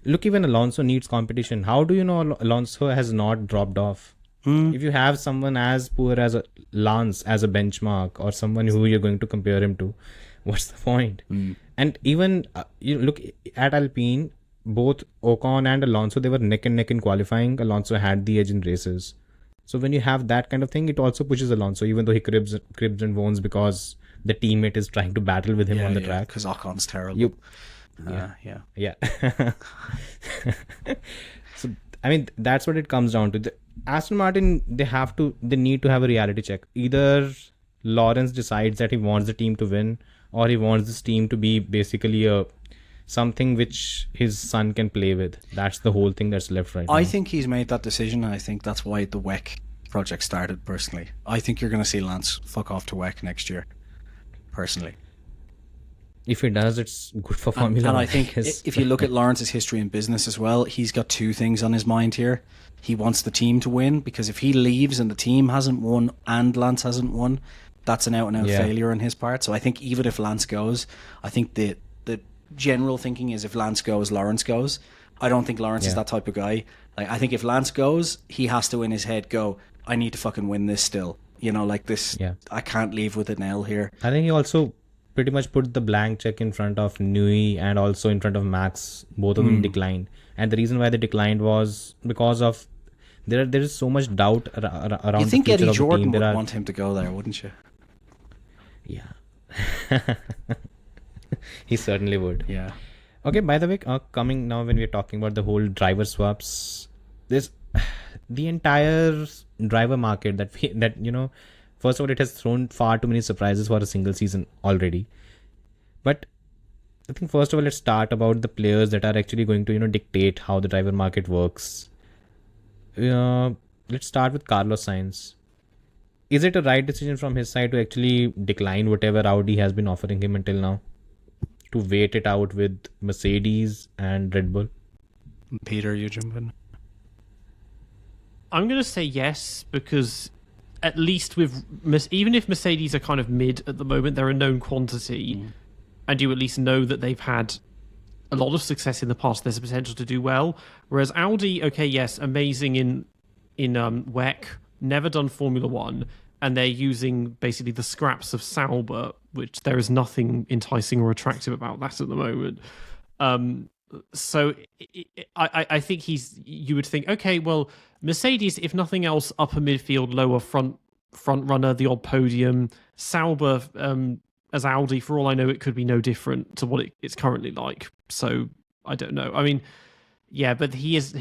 Look, even Alonso needs competition. How do you know Alonso has not dropped off? If you have someone as poor as a Lance as a benchmark, or someone who you're going to compare him to, what's the point? And even you look at Alpine, both Ocon and Alonso, they were neck and neck in qualifying. Alonso had the edge in races. So when you have that kind of thing, it also pushes Alonso, even though he cribs and wounds because the teammate is trying to battle with him on the track. Because Ocon's terrible. Yeah. So I mean, that's what it comes down to. The Aston Martin, they need to have a reality check. Either Lawrence decides that he wants the team to win, or he wants this team to be basically something which his son can play with. That's the whole thing that's left right now. I think he's made that decision, and I think that's why the WEC project started, personally. I think you're going to see Lance fuck off to WEC next year, personally. If he does, it's good for Formula And One. I think if you look at Lawrence's history in business as well, he's got two things on his mind here. He wants the team to win, because if he leaves and the team hasn't won and Lance hasn't won, that's an out-and-out failure on his part. So I think even if Lance goes, I think the general thinking is if Lance goes, Lawrence goes. I don't think Lawrence is that type of guy. Like, I think if Lance goes, he has to in his head go, I need to fucking win this still. You know, like this, I can't leave with an L here. I think he also pretty much put the blank check in front of Nui and also in front of Max. Both of them declined, and the reason why they declined was because of there is so much doubt around. You think the future Eddie of the Jordan team. would want him to go there, wouldn't you? Yeah. He certainly would. Yeah. Okay, by the way, coming now when we're talking about the whole driver swaps, there's the entire driver market that first of all, it has thrown far too many surprises for a single season already. But I think first of all, let's start about the players that are actually going to dictate how the driver market works. Let's start with Carlos Sainz. Is it a right decision from his side to actually decline whatever Audi has been offering him until now, to wait it out with Mercedes and Red Bull? Peter, you jump in. I'm going to say yes, because at least with even if Mercedes are kind of mid at the moment, they're a known quantity, and you at least know that they've had a lot of success in the past. There's a potential to do well. Whereas Audi, okay, yes, amazing in WEC, never done Formula One, and they're using basically the scraps of Sauber, which there is nothing enticing or attractive about that at the moment. So I think you would think, okay, well, Mercedes, if nothing else, upper midfield, lower front runner, the odd podium. Sauber, as Audi, for all I know, it could be no different to what it's currently like. So I don't know. I mean, yeah, but he's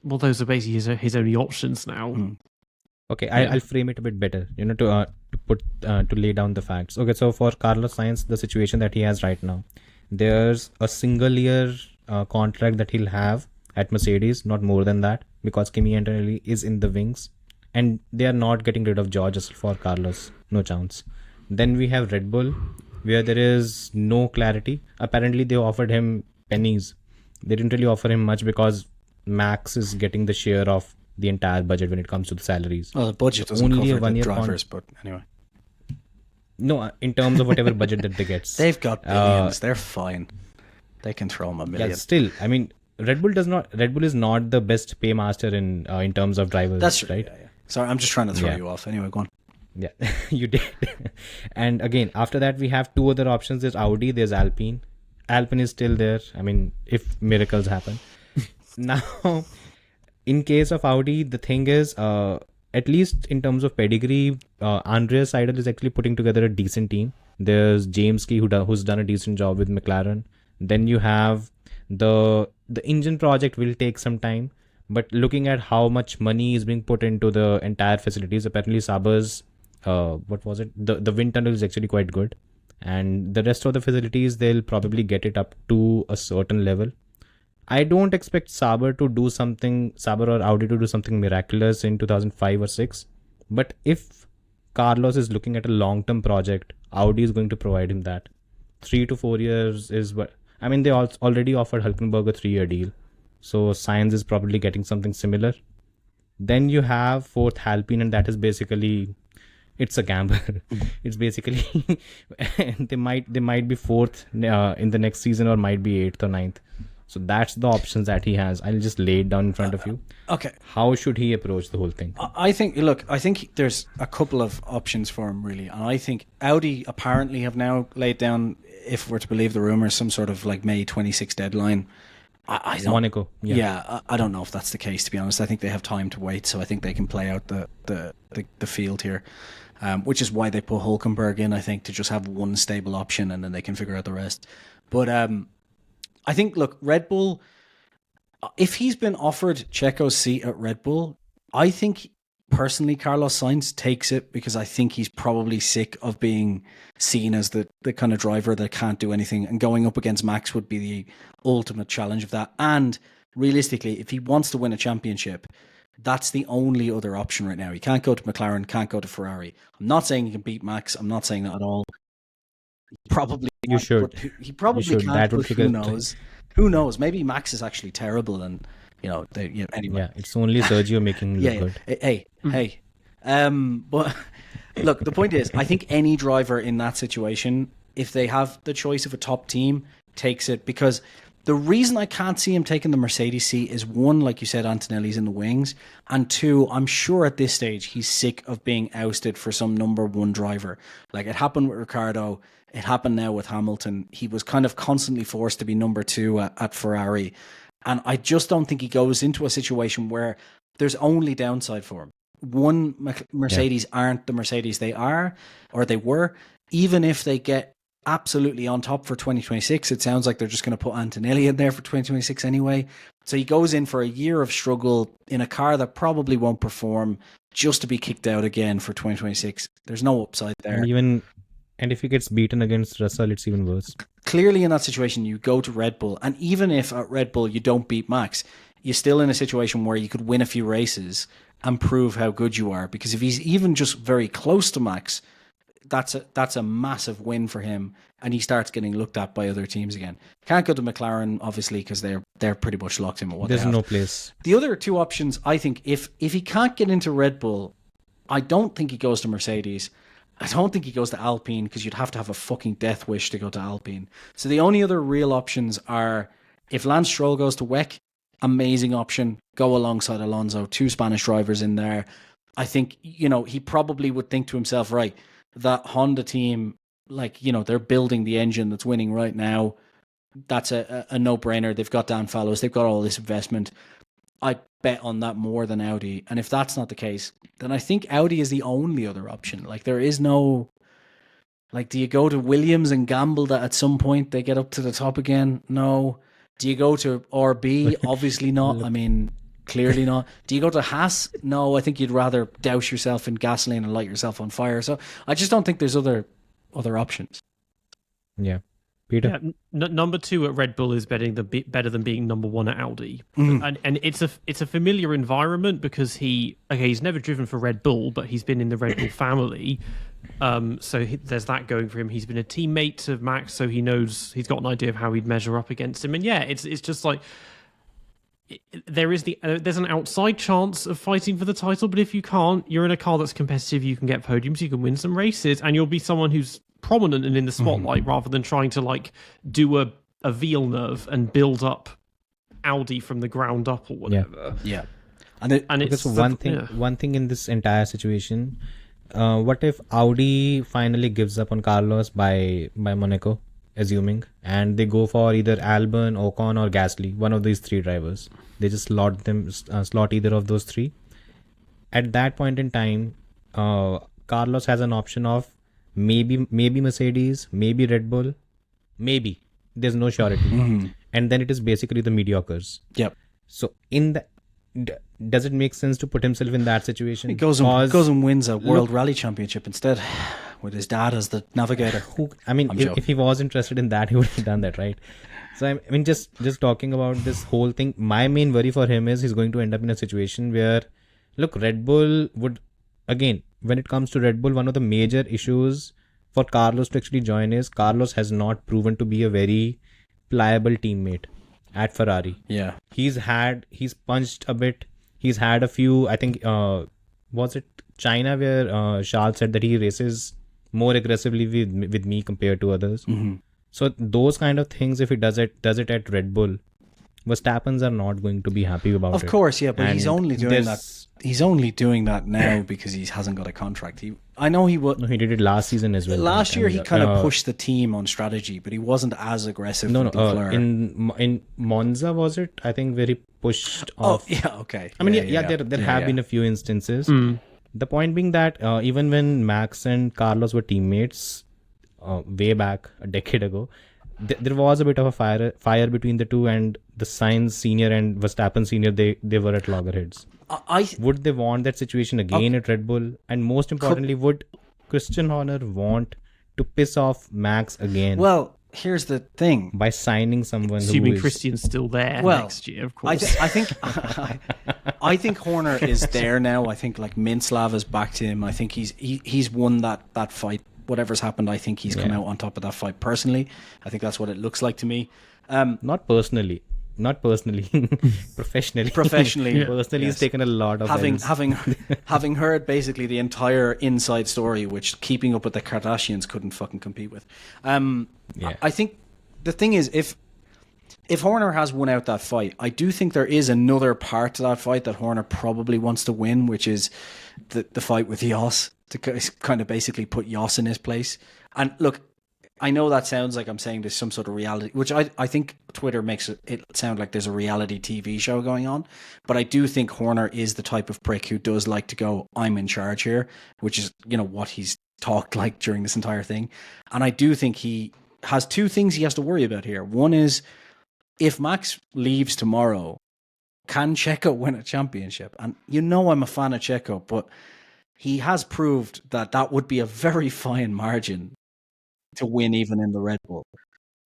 well, those are basically his only options now. Okay, I'll frame it a bit better, to lay down the facts. Okay, so for Carlos Sainz, the situation that he has right now, there's a single year contract that he'll have at Mercedes, not more than that, because Kimi Antonelli is in the wings, and they are not getting rid of George Russell for Carlos, no chance. Then we have Red Bull, where there is no clarity. Apparently, they offered him pennies. They didn't really offer him much because Max is getting the share of the entire budget when it comes to the salaries. Well, the budget doesn't Only a cover the 1 year drivers, but anyway. No, in terms of whatever budget that they get. They've got billions. They're fine. They can throw them a million. Yeah, still, I mean, Red Bull is not the best paymaster in terms of drivers. That's true, right. Yeah. Sorry, I'm just trying to throw you off. Anyway, go on. Yeah, you did. And again, after that, we have two other options. There's Audi, there's Alpine. Alpine is still there. I mean, if miracles happen. Now, in case of Audi, the thing is, at least in terms of pedigree, Andreas Seidel is actually putting together a decent team. There's James Key who's done a decent job with McLaren. Then you have the engine project will take some time, but looking at how much money is being put into the entire facilities, apparently Sauber's what was it? The wind tunnel is actually quite good, and the rest of the facilities they'll probably get it up to a certain level. I don't expect Sauber or Audi to do something miraculous in 2005 or 6. But if Carlos is looking at a long-term project, Audi is going to provide him that. 3 to 4 years is what... I mean, they already offered Hülkenberg a 3-year deal. So Sainz is probably getting something similar. Then you have fourth Alpine, and that is basically... It's a gamble. It's basically... they might be fourth in the next season, or might be 8th or 9th. So that's the options that he has. I'll just lay it down in front of you. Okay. How should he approach the whole thing? I think there's a couple of options for him, really. And I think Audi apparently have now laid down, if we're to believe the rumours, some sort of like May 26 deadline. I don't, Monaco. Yeah, I don't know if that's the case, to be honest. I think they have time to wait, so I think they can play out the field here. Which is why they put Hülkenberg in, I think, to just have one stable option, and then they can figure out the rest. But I think, look, Red Bull, if he's been offered Checo's seat at Red Bull, I think personally Carlos Sainz takes it, because I think he's probably sick of being seen as the kind of driver that can't do anything, and going up against Max would be the ultimate challenge of that. And realistically, if he wants to win a championship, that's the only other option right now. He can't go to McLaren, can't go to Ferrari. I'm not saying he can beat Max. I'm not saying that at all. Probably you should. He probably can't. But who knows? Who knows? Maybe Max is actually terrible, and anyway. Yeah, it's only Sergio making him look good. Hey. But look, the point is, I think any driver in that situation, if they have the choice of a top team, takes it, because the reason I can't see him taking the Mercedes seat is, one, like you said, Antonelli's in the wings, and two, I'm sure at this stage he's sick of being ousted for some number one driver. Like it happened with Ricciardo, it happened now with Hamilton. He was kind of constantly forced to be number two at Ferrari, and I just don't think he goes into a situation where there's only downside for him. One, Mercedes aren't the Mercedes they are, or they were. Even if they get absolutely on top for 2026, it sounds like they're just going to put Antonelli in there for 2026 anyway. So he goes in for a year of struggle in a car that probably won't perform, just to be kicked out again for 2026. There's no upside there. And if he gets beaten against Russell, it's even worse. Clearly in that situation, you go to Red Bull, and even if at Red Bull you don't beat Max, you're still in a situation where you could win a few races and prove how good you are. Because if he's even just very close to Max, that's a massive win for him, and he starts getting looked at by other teams again. Can't go to McLaren, obviously, because they're pretty much locked in with what There's they have. no place. The other two options, I think, if he can't get into Red Bull, I don't think he goes to Mercedes. I don't think he goes to Alpine because you'd have to have a fucking death wish to go to Alpine. So the only other real options are if Lance Stroll goes to WEC, amazing option. Go alongside Alonso, 2 Spanish drivers in there. I think, he probably would think to himself, right, that Honda team, they're building the engine that's winning right now. That's a no-brainer. They've got Dan Fallows. They've got all this investment. I bet on that more than Audi. And if that's not the case, then I think Audi is the only other option. There is no... do you go to Williams and gamble that at some point they get up to the top again? No. Do you go to RB? Obviously not. I mean, clearly not. Do you go to Haas? No, I think you'd rather douse yourself in gasoline and light yourself on fire. So I just don't think there's other options. Yeah. Peter? Yeah, number 2 at Red Bull is better than being number 1 at Audi. And it's a familiar environment because he's never driven for Red Bull, but he's been in the Red Bull family. So there's that going for him. He's been a teammate of Max, so he's got an idea of how he'd measure up against him. And yeah, it's just there's an outside chance of fighting for the title, but if you can't, you're in a car that's competitive, you can get podiums, you can win some races, and you'll be someone who's prominent and in the spotlight rather than trying to do a Villeneuve and build up Audi from the ground up or whatever. Yeah. And it's one thing in this entire situation, what if Audi finally gives up on Carlos by Monaco, assuming, and they go for either Albon, Ocon or Gasly, one of these 3 drivers. They just slot either of those 3. At that point in time, Carlos has an option of maybe Mercedes, maybe Red Bull, maybe. There's no surety. And then it is basically the mediocres. Yep. So does it make sense to put himself in that situation? He goes and wins a World Rally Championship instead with his dad as the navigator. If he was interested in that, he would have done that, right? So I mean, just talking about this whole thing, my main worry for him is he's going to end up in a situation where, look, Red Bull would, again, when it comes to Red Bull, one of the major issues for Carlos to actually join is Carlos has not proven to be a very pliable teammate at Ferrari. Yeah. He's punched a bit. He's had a few, I think, was it China where Charles said that he races more aggressively with me compared to others. So those kind of things, if he does it at Red Bull, Verstappens are not going to be happy about it. Of course, yeah, but he's only doing that. He's only doing that now because he hasn't got a contract. I know he would. No, he did it last season as well. Last year he kind of pushed the team on strategy, but he wasn't as aggressive. No. In Monza, was it? I think where he pushed off. Oh, yeah, okay. I mean, there have been a few instances. The point being that even when Max and Carlos were teammates way back a decade ago, there was a bit of a fire between the two, and the Sainz senior and Verstappen senior, they were at loggerheads. Would they want that situation again at Red Bull? And most importantly, would Christian Horner want to piss off Max again? Well, here's the thing. By signing someone assuming Christian's still there next year, of course. I think Horner is there now. I think Minslav has backed him. I think he's won that fight. Whatever's happened, I think he's come out on top of that fight personally. I think that's what it looks like to me. Not personally. Professionally. Professionally. Personally, he's taken a lot of having heard basically the entire inside story, which Keeping Up with the Kardashians couldn't fucking compete with. I think the thing is, if Horner has won out that fight, I do think there is another part to that fight that Horner probably wants to win, which is the fight with Jos, to kind of basically put Jos in his place. And look, I know that sounds like I'm saying there's some sort of reality, which I think Twitter makes it sound like there's a reality TV show going on. But I do think Horner is the type of prick who does like to go, I'm in charge here, which is, what he's talked like during this entire thing. And I do think he has 2 things he has to worry about here. One is, if Max leaves tomorrow, can Checo win a championship? And I'm a fan of Checo, but he has proved that would be a very fine margin to win even in the Red Bull.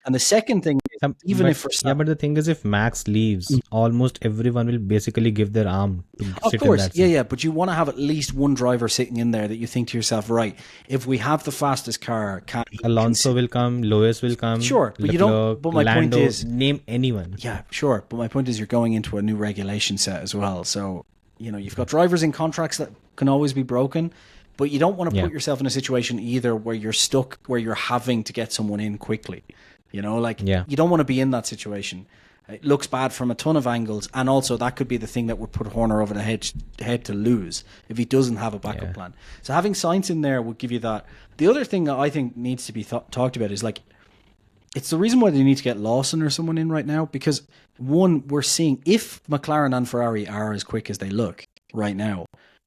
And the second thing is, but the thing is, if Max leaves, almost everyone will basically give their arm to sit in that seat. But you want to have at least one driver sitting in there that you think to yourself, right, if we have the fastest car, Alonso will come, Lewis will come, sure, but Leclerc, but my Lando, point is, name anyone. Yeah, sure, but my point is, you're going into a new regulation set as well, so you've got drivers in contracts that can always be broken. But you don't want to put yourself in a situation either where you're stuck, where you're having to get someone in quickly. You know, like you don't want to be in that situation. It looks bad from a ton of angles, and also that could be the thing that would put Horner over the head to lose if he doesn't have a backup plan. So having Sainz in there would give you that. The other thing that I think needs to be talked about is like, it's the reason why they need to get Lawson or someone in right now, because one, we're seeing if McLaren and Ferrari are as quick as they look right now,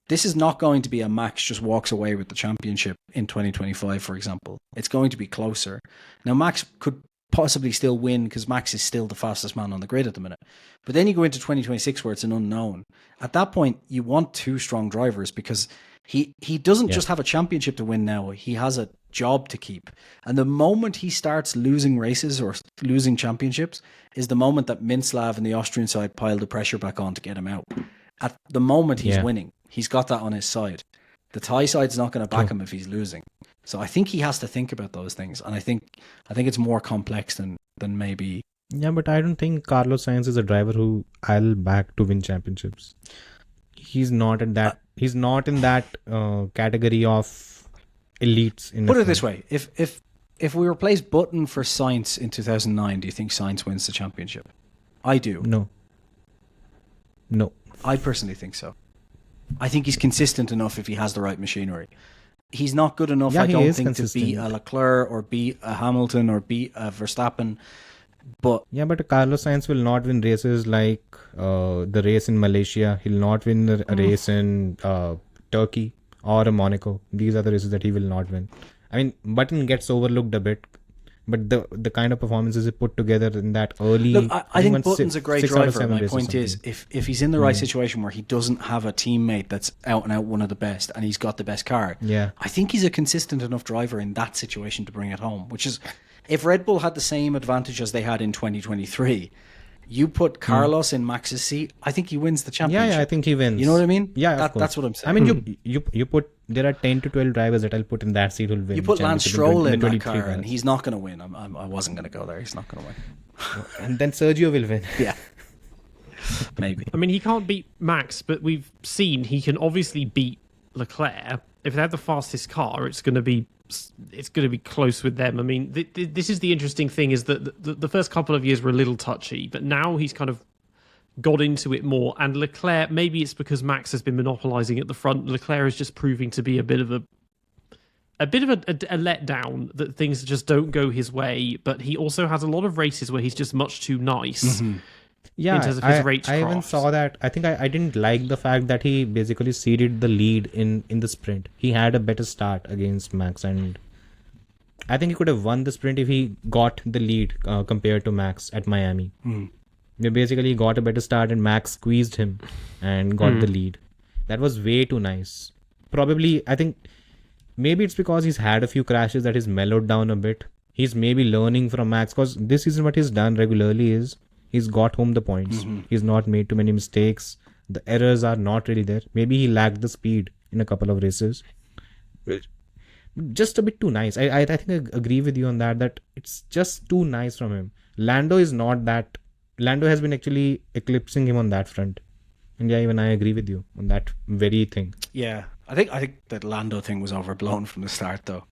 this is not going to be a Max just walks away with the championship in 2025, for example. It's going to be closer. Now, Max could possibly still win because Max is still the fastest man on the grid at the minute. But then you go into 2026 where it's an unknown. At that point, you want two strong drivers because he doesn't just have a championship to win now. He has a job to keep. And the moment he starts losing races or losing championships is the moment that Minslav and the Austrian side pile the pressure back on to get him out. At the moment he's winning, he's got that on his side. The Thai side's not going to back him if he's losing. So I think he has to think about those things, and I think it's more complex than maybe. Yeah, but I don't think Carlos Sainz is a driver who I'll back to win championships. He's not in that. He's not in that category of elites. Put it this way: if we replace Button for Sainz in 2009, do you think Sainz wins the championship? I do. No. I personally think so. I think he's consistent enough if he has the right machinery. He's not good enough, I don't think, to beat a Leclerc or beat a Hamilton or beat a Verstappen. But Carlos Sainz will not win races like the race in Malaysia. He'll not win a race in Turkey or Monaco. These are the races that he will not win. I mean, Button gets overlooked a bit, but the kind of performances he put together in that early... Look, I think Button's a great driver. My point is, if he's in the right situation where he doesn't have a teammate that's out and out one of the best and he's got the best car, I think he's a consistent enough driver in that situation to bring it home, which is... If Red Bull had the same advantage as they had in 2023, you put Carlos in Max's seat, I think he wins the championship. Yeah, I think he wins. You know what I mean? Yeah, that's what I'm saying. I mean, you put, there are 10 to 12 drivers that I'll put in that seat who'll win. You put Lance Stroll in that car and he's not going to win. I wasn't going to go there. He's not going to win. And then Sergio will win. Yeah. Maybe. I mean, he can't beat Max, but we've seen he can obviously beat Leclerc. If they have the fastest car, it's going to be close with them. I mean, this is the interesting thing, is that the first couple of years were a little touchy, but now he's kind of got into it more. And Leclerc, maybe it's because Max has been monopolising at the front. Leclerc is just proving to be a bit of a letdown, that things just don't go his way. But he also has a lot of races where he's just much too nice. Mm-hmm. Yeah, in terms of his racecraft. I even saw that. I think I didn't like the fact that he basically ceded the lead in the sprint. He had a better start against Max, and I think he could have won the sprint if he got the lead compared to Max at Miami. They basically got a better start and Max squeezed him and got the lead. That was way too nice. Probably, I think, maybe it's because he's had a few crashes that he's mellowed down a bit. He's maybe learning from Max, because this season what he's done regularly is he's got home the points. He's not made too many mistakes. The errors are not really there. Maybe he lacked the speed in a couple of races. Just a bit too nice. I think I agree with you on that it's just too nice from him. Lando is not that. Lando has been actually eclipsing him on that front. And yeah, even I agree with you on that very thing. Yeah, I think that Lando thing was overblown from the start, though.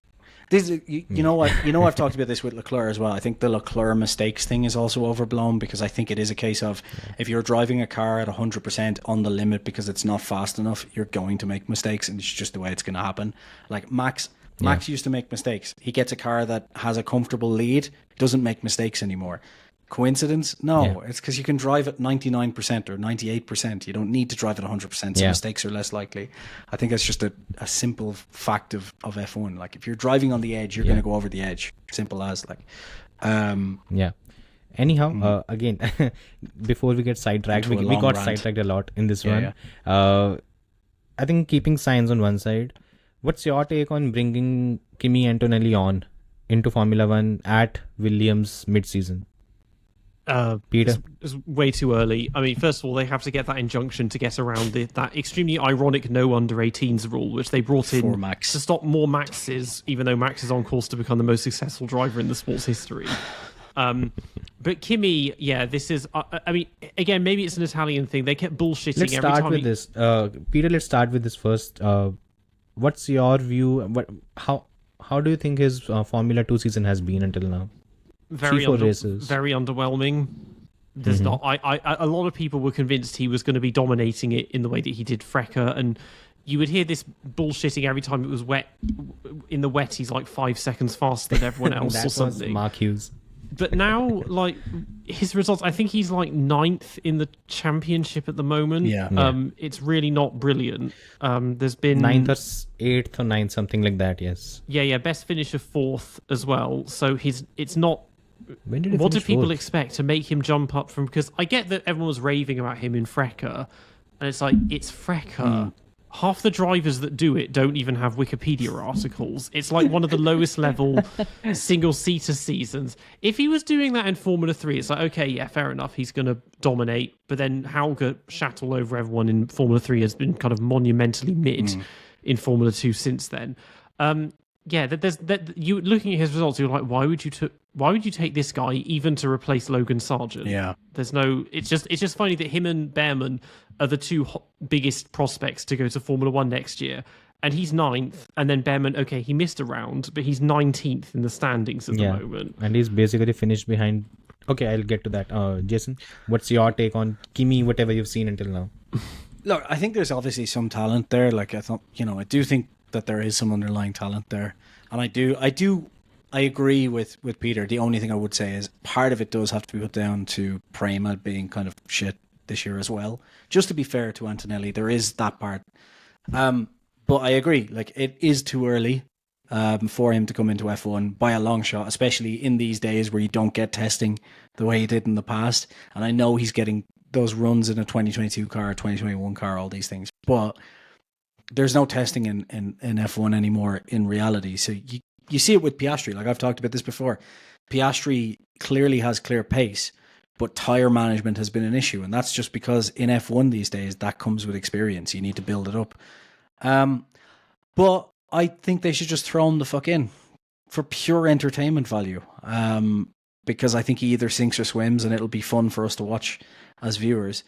This is, you know what? I've talked about this with Leclerc as well. I think the Leclerc mistakes thing is also overblown, because I think it is a case of if you're driving a car at 100% on the limit because it's not fast enough, you're going to make mistakes, and it's just the way it's going to happen. Like Max used to make mistakes. He gets a car that has a comfortable lead, doesn't make mistakes anymore. Coincidence? No, it's because you can drive at 99% or 98%. You don't need to drive at 100%, so mistakes are less likely. I think that's just a simple fact of F1. Like, if you're driving on the edge, you're going to go over the edge. Simple as, like. Anyhow, again, before we get sidetracked, we got sidetracked a lot in this one. I think keeping Sainz on one side, what's your take on bringing Kimi Antonelli on into Formula One at Williams mid-season? Peter? It's way too early. I mean, first of all, they have to get that injunction to get around that extremely ironic no under 18s rule, which they brought in to stop more Maxes, even though Max is on course to become the most successful driver in the sport's history. But Kimi, yeah, this is. I mean, again, maybe it's an Italian thing. They kept bullshitting Let's every start time. with this. Peter, let's start with this first. What's your view? How do you think his Formula 2 season has been until now? Very 3-4 races. very underwhelming. There's not. A lot of people were convinced he was going to be dominating it in the way that he did Freca, and you would hear this bullshitting every time it was wet. In the wet, he's like 5 seconds faster than everyone else That or was something. Mark Hughes. But now, like, his results, I think he's like 9th in the championship at the moment. Yeah. It's really not brilliant. There's been 9th or 8th or 9th, something like that, yes. Yeah, best finish of 4th as well. So it's not. When did he What do finish people 4th? expect to make him jump up from? Because I get that everyone was raving about him in Freca, and it's like, it's Freca. Half the drivers that do it don't even have Wikipedia articles. It's like one of the lowest level single-seater seasons. If he was doing that in Formula 3, it's like, okay, yeah, fair enough, he's going to dominate. But then Hauger shat all over everyone in Formula 3 has been kind of monumentally mid in Formula 2 since then. Yeah, you looking at his results, you're like, why would you take this guy even to replace Logan Sargent? Yeah. There's no. It's just funny that him and Behrman are the two biggest prospects to go to Formula 1 next year, and he's 9th, and then Behrman, okay, he missed a round, but he's 19th in the standings at the moment. And he's basically finished behind. Okay, I'll get to that. Jason, what's your take on Kimi, whatever you've seen until now? Look, I think there's obviously some talent there. Like, I do think that there is some underlying talent there. And I agree with Peter. The only thing I would say is part of it does have to be put down to Prema being kind of shit this year as well. Just to be fair to Antonelli, there is that part. But I agree, like, it is too early for him to come into F1 by a long shot, especially in these days where you don't get testing the way he did in the past. And I know he's getting those runs in a 2022 car, 2021 car, all these things. But there's no testing in F1 anymore in reality. So you see it with Piastri. Like, I've talked about this before. Piastri clearly has clear pace, but tyre management has been an issue. And that's just because in F1 these days, that comes with experience. You need to build it up. But I think they should just throw him the fuck in for pure entertainment value. Because I think he either sinks or swims, and it'll be fun for us to watch as viewers.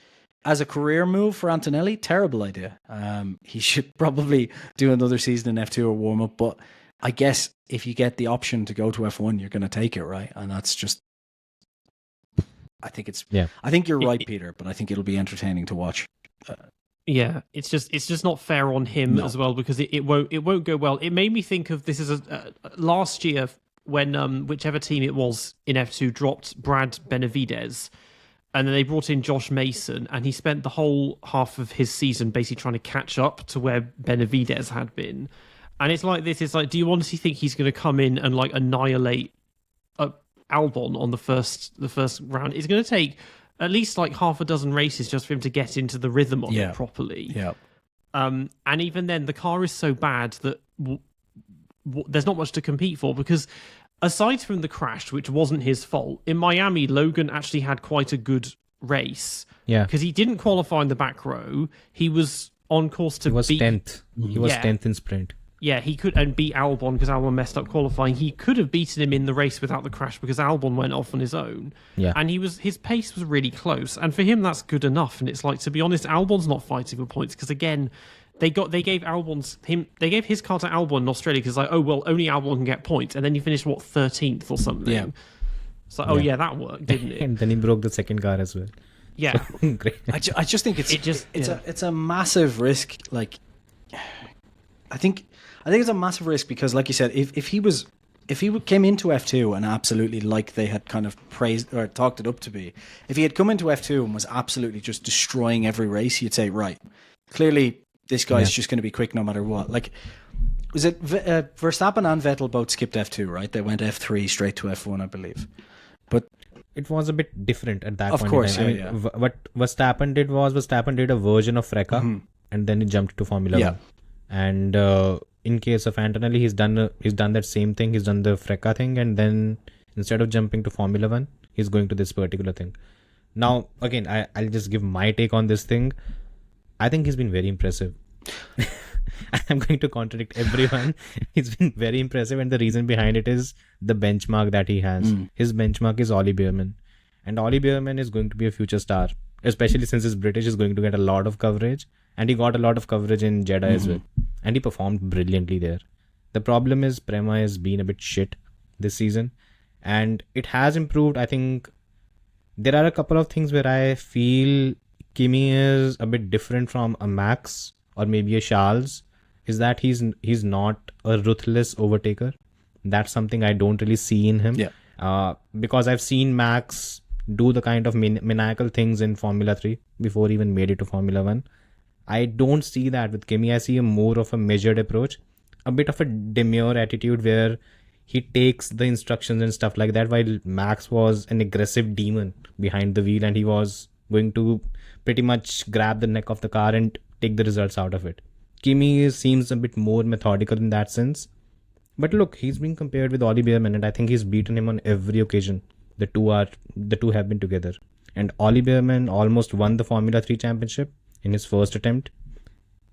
As a career move for Antonelli, terrible idea. He should probably do another season in F2 or warm up. But I guess if you get the option to go to F1, you're going to take it, right? And that's just. I think it's. Yeah. I think you're right, Peter. But I think it'll be entertaining to watch. Yeah, it's just not fair on him as well, because it won't go well. It made me think of this as last year when whichever team it was in F2 dropped Brad Benavides. And then they brought in Josh Mason, and he spent the whole half of his season basically trying to catch up to where Benavides had been. And it's like this. It's like, do you honestly think he's going to come in and like annihilate Albon on the first round? It's going to take at least like half a dozen races just for him to get into the rhythm of it properly. Yeah. And even then, the car is so bad that there's not much to compete for, because aside from the crash, which wasn't his fault, in Miami, Logan actually had quite a good race. Yeah. Because he didn't qualify in the back row. He was on course to beat... He was 10th. He was 10th in sprint. Yeah, he could, and beat Albon because Albon messed up qualifying. He could have beaten him in the race without the crash because Albon went off on his own. Yeah. And his pace was really close. And for him, that's good enough. And it's like, to be honest, Albon's not fighting for points because, again, they gave his car to Albon in Australia because, like, oh well, only Albon can get points, and then he finished 13th or something. Yeah. So that worked, didn't it? And then he broke the second car as well. Yeah. So, great. I just think it's a massive risk. Like, I think it's a massive risk because, like you said, if he came into F2 and absolutely, like they had kind of praised or talked it up to be, if he had come into F2 and was absolutely just destroying every race, you'd say, right, clearly this guy's just going to be quick no matter what. Like, was it Verstappen and Vettel both skipped F2, right? They went F3 straight to F1, I believe. But it was a bit different at that point. Of course, in time. What Verstappen did a version of Freca, and then he jumped to Formula 1. And in case of Antonelli, he's done that same thing. He's done the Freca thing, and then instead of jumping to Formula 1, he's going to this particular thing. Now, again, I'll just give my take on this thing. I think he's been very impressive. I'm going to contradict everyone. He's been very impressive, and the reason behind it is the benchmark that he has. His benchmark is Ollie Behrman, and Ollie Behrman is going to be a future star, especially since he's British. Is going to get a lot of coverage, and he got a lot of coverage in Jeddah as well, and he performed brilliantly there. The problem is Prema has been a bit shit this season, and it has improved. I think there are a couple of things where I feel Kimi is a bit different from a Max or maybe a Charles, is that he's not a ruthless overtaker. That's something I don't really see in him. Because I've seen Max do the kind of maniacal things in Formula 3 before he even made it to Formula 1. I don't see that with Kimi. I see a more of a measured approach, a bit of a demure attitude where he takes the instructions and stuff like that, while Max was an aggressive demon behind the wheel and he was going to pretty much grab the neck of the car and take the results out of it. Kimi seems a bit more methodical in that sense. But look, he's being compared with Ollie Behrman, and I think he's beaten him on every occasion. The two have been together. And Ollie Behrman almost won the Formula 3 championship in his first attempt.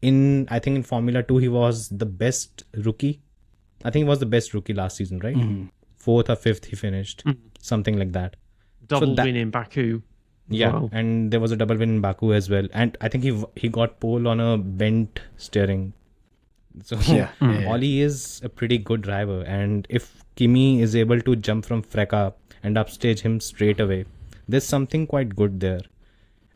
I think in Formula 2 he was the best rookie. I think he was the best rookie last season, right? 4th or 5th he finished. Something like that. Double win in Baku. Yeah, Wow. and there was a double win in Baku as well. And I think he got pole on a bent steering. So Ollie is a pretty good driver. And if Kimi is able to jump from Freka and upstage him straight away, there's something quite good there.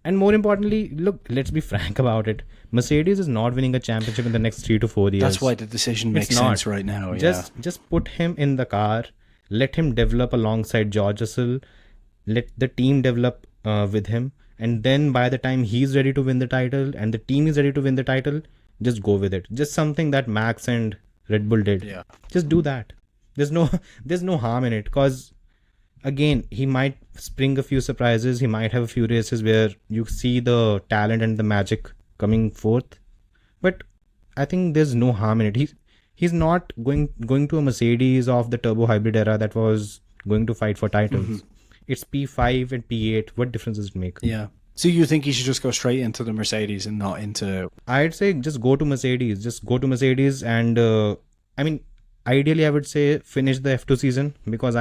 And more importantly, look, let's be frank about it. Mercedes is not winning a championship in the next 3 to 4 years. That's why the decision makes sense right now. Just put him in the car, let him develop alongside George Russell, let the team develop with him, and then by the time he's ready to win the title and the team is ready to win the title, just go with it. Just something that Max and Red Bull did. Yeah. Just do that. There's no harm in it, because again, he might spring a few surprises. He might have a few races where you see the talent and the magic coming forth. But I think there's no harm in it. He's not going to a Mercedes of the turbo hybrid era that was going to fight for titles. It's P5 and P8. What difference does it make? Yeah. So you think he should just go straight into the Mercedes and not into... I'd say just go to Mercedes. And I mean, ideally I would say finish the F2 season, because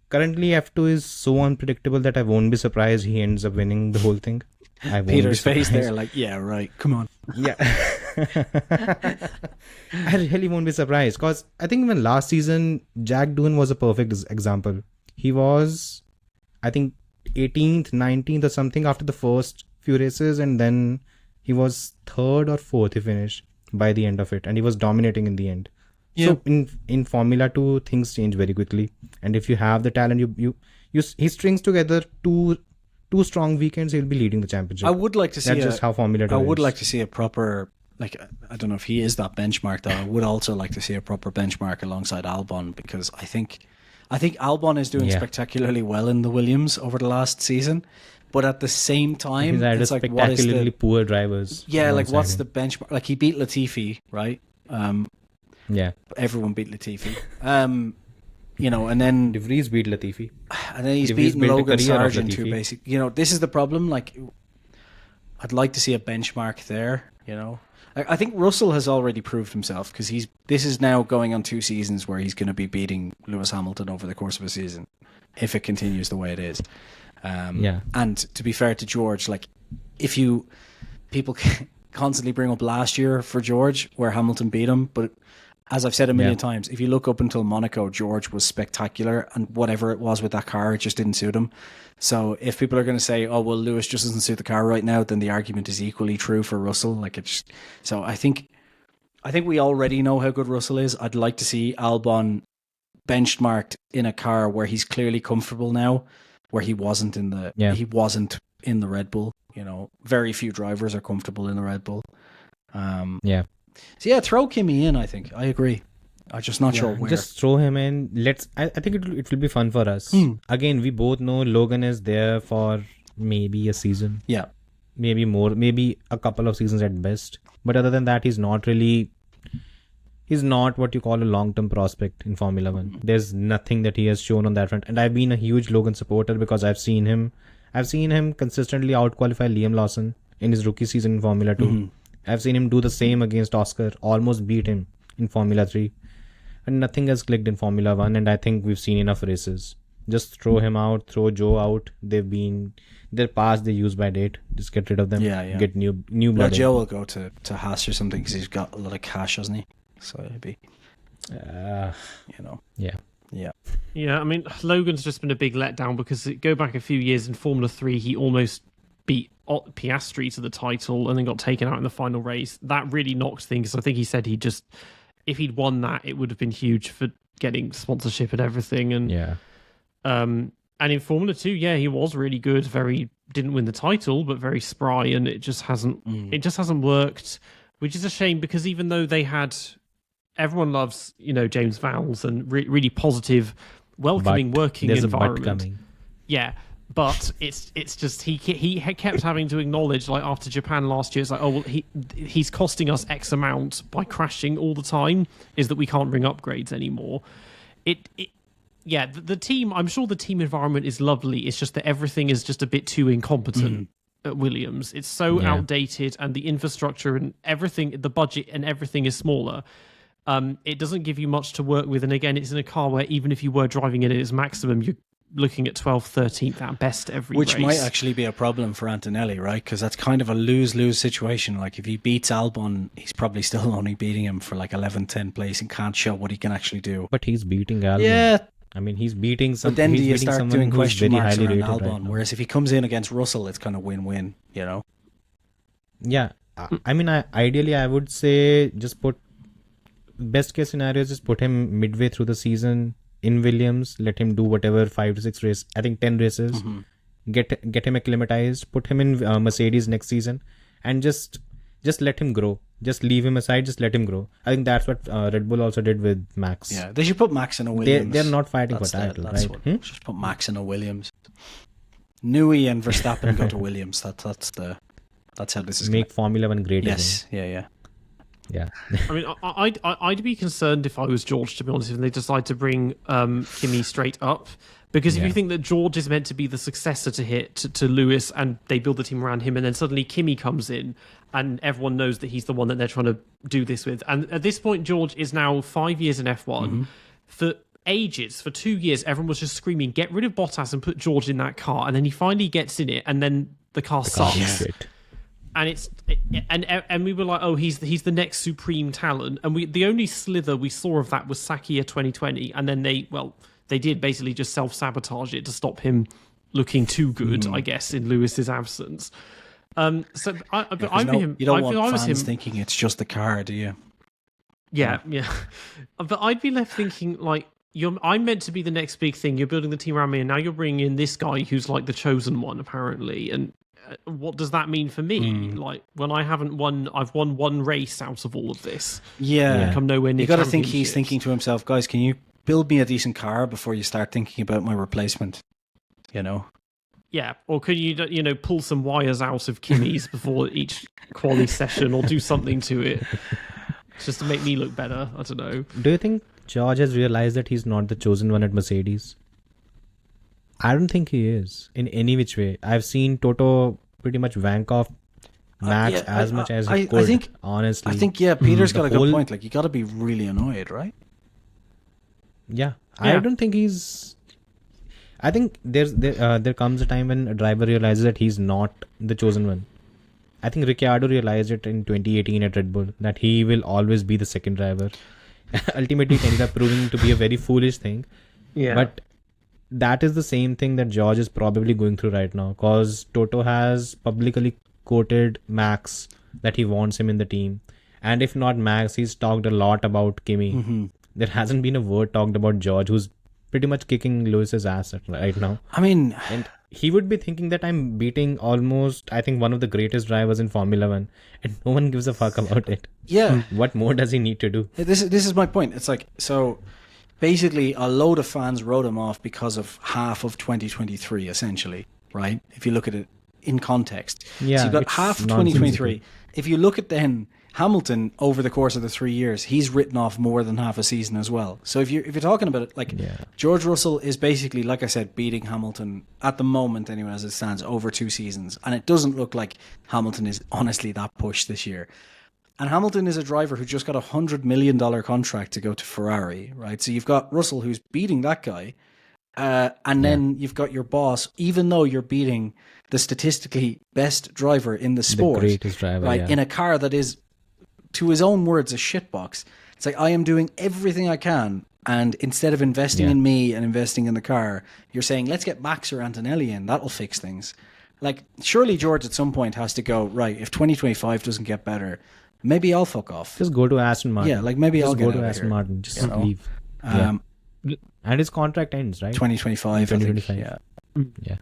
currently F2 is so unpredictable that I won't be surprised he ends up winning the whole thing. Peter's face there like, yeah, right, come on. Yeah. I really won't be surprised, because I think even last season, Jack Doohan was a perfect example. He was, I think, 18th, 19th or something after the first few races, and then he was 3rd or 4th he finished by the end of it, and he was dominating in the end. Yeah. So in Formula 2, things change very quickly, and if you have the talent, he strings together two strong weekends, he'll be leading the championship. I would like to see that's just how Formula 2 I would is. like to see a proper, like, I don't know if he is that benchmark though. I would also like to see a proper benchmark alongside Albon, because I think Albon is doing spectacularly well in the Williams over the last season, but at the same time, he's had it's like, spectacularly poor drivers. Yeah, like what's the benchmark? Like he beat Latifi, right? Yeah, everyone beat Latifi. You know, and then De Vries beat Latifi, and then he's De Vries beaten built a Logan career of Sargent, who Latifi. basically, you know, this is the problem. Like, I'd like to see a benchmark there. You know, I think Russell has already proved himself, because this is now going on 2 seasons where he's going to be beating Lewis Hamilton over the course of a season, if it continues the way it is. And to be fair to George, like, people constantly bring up last year for George where Hamilton beat him, but as I've said a million times, if you look up until Monaco, George was spectacular, and whatever it was with that car, it just didn't suit him. So if people are going to say, oh, well, Lewis just doesn't suit the car right now, then the argument is equally true for Russell. Like, so I think we already know how good Russell is. I'd like to see Albon benchmarked in a car where he's clearly comfortable now, where he wasn't in the Red Bull. You know, very few drivers are comfortable in the Red Bull. So yeah, throw Kimi in. I think I agree. I'm just not sure where. Just throw him in. I think it will be fun for us. Again, we both know Logan is there for maybe a season. Yeah, maybe more, maybe a couple of seasons at best. But other than that, he's not what you call a long-term prospect in Formula 1. There's nothing that he has shown on that front. And I've been a huge Logan supporter, because I've seen him consistently outqualify Liam Lawson in his rookie season in Formula 2. I've seen him do the same against Oscar, almost beat him in Formula 3. And nothing has clicked in Formula 1, and I think we've seen enough races. Just throw him out, throw Joe out. They're past the use by date. Just get rid of them. Yeah. Get new blood. Well, Joe will go to Haas or something because he's got a lot of cash, hasn't he? So it'd be, Yeah. Yeah, I mean, Logan's just been a big letdown because go back a few years in Formula 3, he almost beat Piastri to the title and then got taken out in the final race. That really knocked things. I think he said if he'd won that, it would have been huge for getting sponsorship and everything. And and in Formula 2, he was really good. Didn't win the title, but very spry, and it just hasn't worked, which is a shame because even though everyone loves, James Vowles and really positive, welcoming working environment. Coming. Yeah, but it's just he kept having to acknowledge, like after Japan last year, it's like, oh well, he's costing us X amount by crashing all the time. Is that we can't bring upgrades anymore? The team. I'm sure the team environment is lovely. It's just that everything is just a bit too incompetent at Williams. It's so outdated, and the infrastructure and everything, the budget and everything is smaller. It doesn't give you much to work with, and again, it's in a car where even if you were driving it at its maximum, you're looking at 12th, 13th at best every Which race. might actually be a problem for Antonelli, right? Because that's kind of a lose-lose situation. Like if he beats Albon, he's probably still only beating him for like 11th, 10th place and can't show what he can actually do. But he's beating Albon. Yeah. I mean, he's beating some. But then do he's you beating start someone doing who's question very marks highly around rated Albon? right now. Whereas if he comes in against Russell, it's kind of win-win, Yeah. I mean, ideally, I would say just best case scenario is just put him midway through the season in Williams, let him do whatever 5 to 6 races, I think 10 races, get him acclimatized, put him in Mercedes next season, and just let him grow. Just leave him aside, just let him grow. I think that's what Red Bull also did with Max. Yeah, they should put Max in a Williams. They're not fighting for title, right? Just put Max in a Williams. Newey and Verstappen go to Williams. That's how this is. Make Formula 1 great Yes, again. yeah. I mean, I'd be concerned if I was George, to be honest, if they decide to bring Kimi straight up. Because if you think that George is meant to be the successor to Lewis, and they build the team around him, and then suddenly Kimi comes in, and everyone knows that he's the one that they're trying to do this with. And at this point, George is now 5 years in F1. For ages, for 2 years, everyone was just screaming, get rid of Bottas and put George in that car. And then he finally gets in it, and then the car sucks. And we were like, oh, he's the next supreme talent. And the only slither we saw of that was Sakia 2020. And then they did basically just self-sabotage it to stop him looking too good, I guess, in Lewis's absence. You don't want fans thinking it's just the car, do you? Yeah. But I'd be left thinking, like, I'm meant to be the next big thing. You're building the team around me, and now you're bringing in this guy who's like the chosen one, apparently. And what does that mean for me? Like, when I've won one race out of all of this. Yeah. Come nowhere near. You got to think he's thinking to himself, guys, can you build me a decent car before you start thinking about my replacement? Yeah, or can you pull some wires out of Kimi's before each quali session, or do something to it just to make me look better? I don't know. Do you think George has realized that he's not the chosen one at Mercedes? I don't think he is in any which way. I've seen Toto pretty much wank off Max as much as he could. Honestly, I think Peter's got a good point. Like, you got to be really annoyed, right? Yeah, I don't think he's. I think there comes a time when a driver realizes that he's not the chosen one. I think Ricciardo realized it in 2018 at Red Bull, that he will always be the second driver. Ultimately, it ended up proving to be a very foolish thing. Yeah. But that is the same thing that George is probably going through right now, because Toto has publicly quoted Max that he wants him in the team. And if not Max, he's talked a lot about Kimi. There hasn't been a word talked about George, who's pretty much kicking Lewis's ass right now. I mean, and he would be thinking that I'm beating almost, I think, one of the greatest drivers in Formula 1, and no one gives a fuck about it. Yeah. What more does he need to do? This is my point. It's like, so basically a load of fans wrote him off because of half of 2023, essentially, right? If you look at it in context. Yeah, so you've got half of 2023. If you look at then Hamilton over the course of the 3 years, he's written off more than half a season as well. So if you're talking about it, like, George Russell is basically, like I said, beating Hamilton at the moment, anyway, as it stands, over 2 seasons, and it doesn't look like Hamilton is honestly that pushed this year. And Hamilton is a driver who just got $100 million contract to go to Ferrari, right? So you've got Russell who's beating that guy. And then you've got your boss, even though you're beating the statistically best driver in the sport, the greatest driver, right? In a car that is, to his own words, a shitbox. It's like, I am doing everything I can. And instead of investing in me and investing in the car, you're saying, let's get Max or Antonelli in. That'll fix things. Like, surely George at some point has to go, right, if 2025 doesn't get better, maybe I'll fuck off. Just go to Aston Martin. Yeah, like maybe I'll go get to out Aston here, Martin. Just you know? leave. And his contract ends, right? 2025. 2025. Yeah.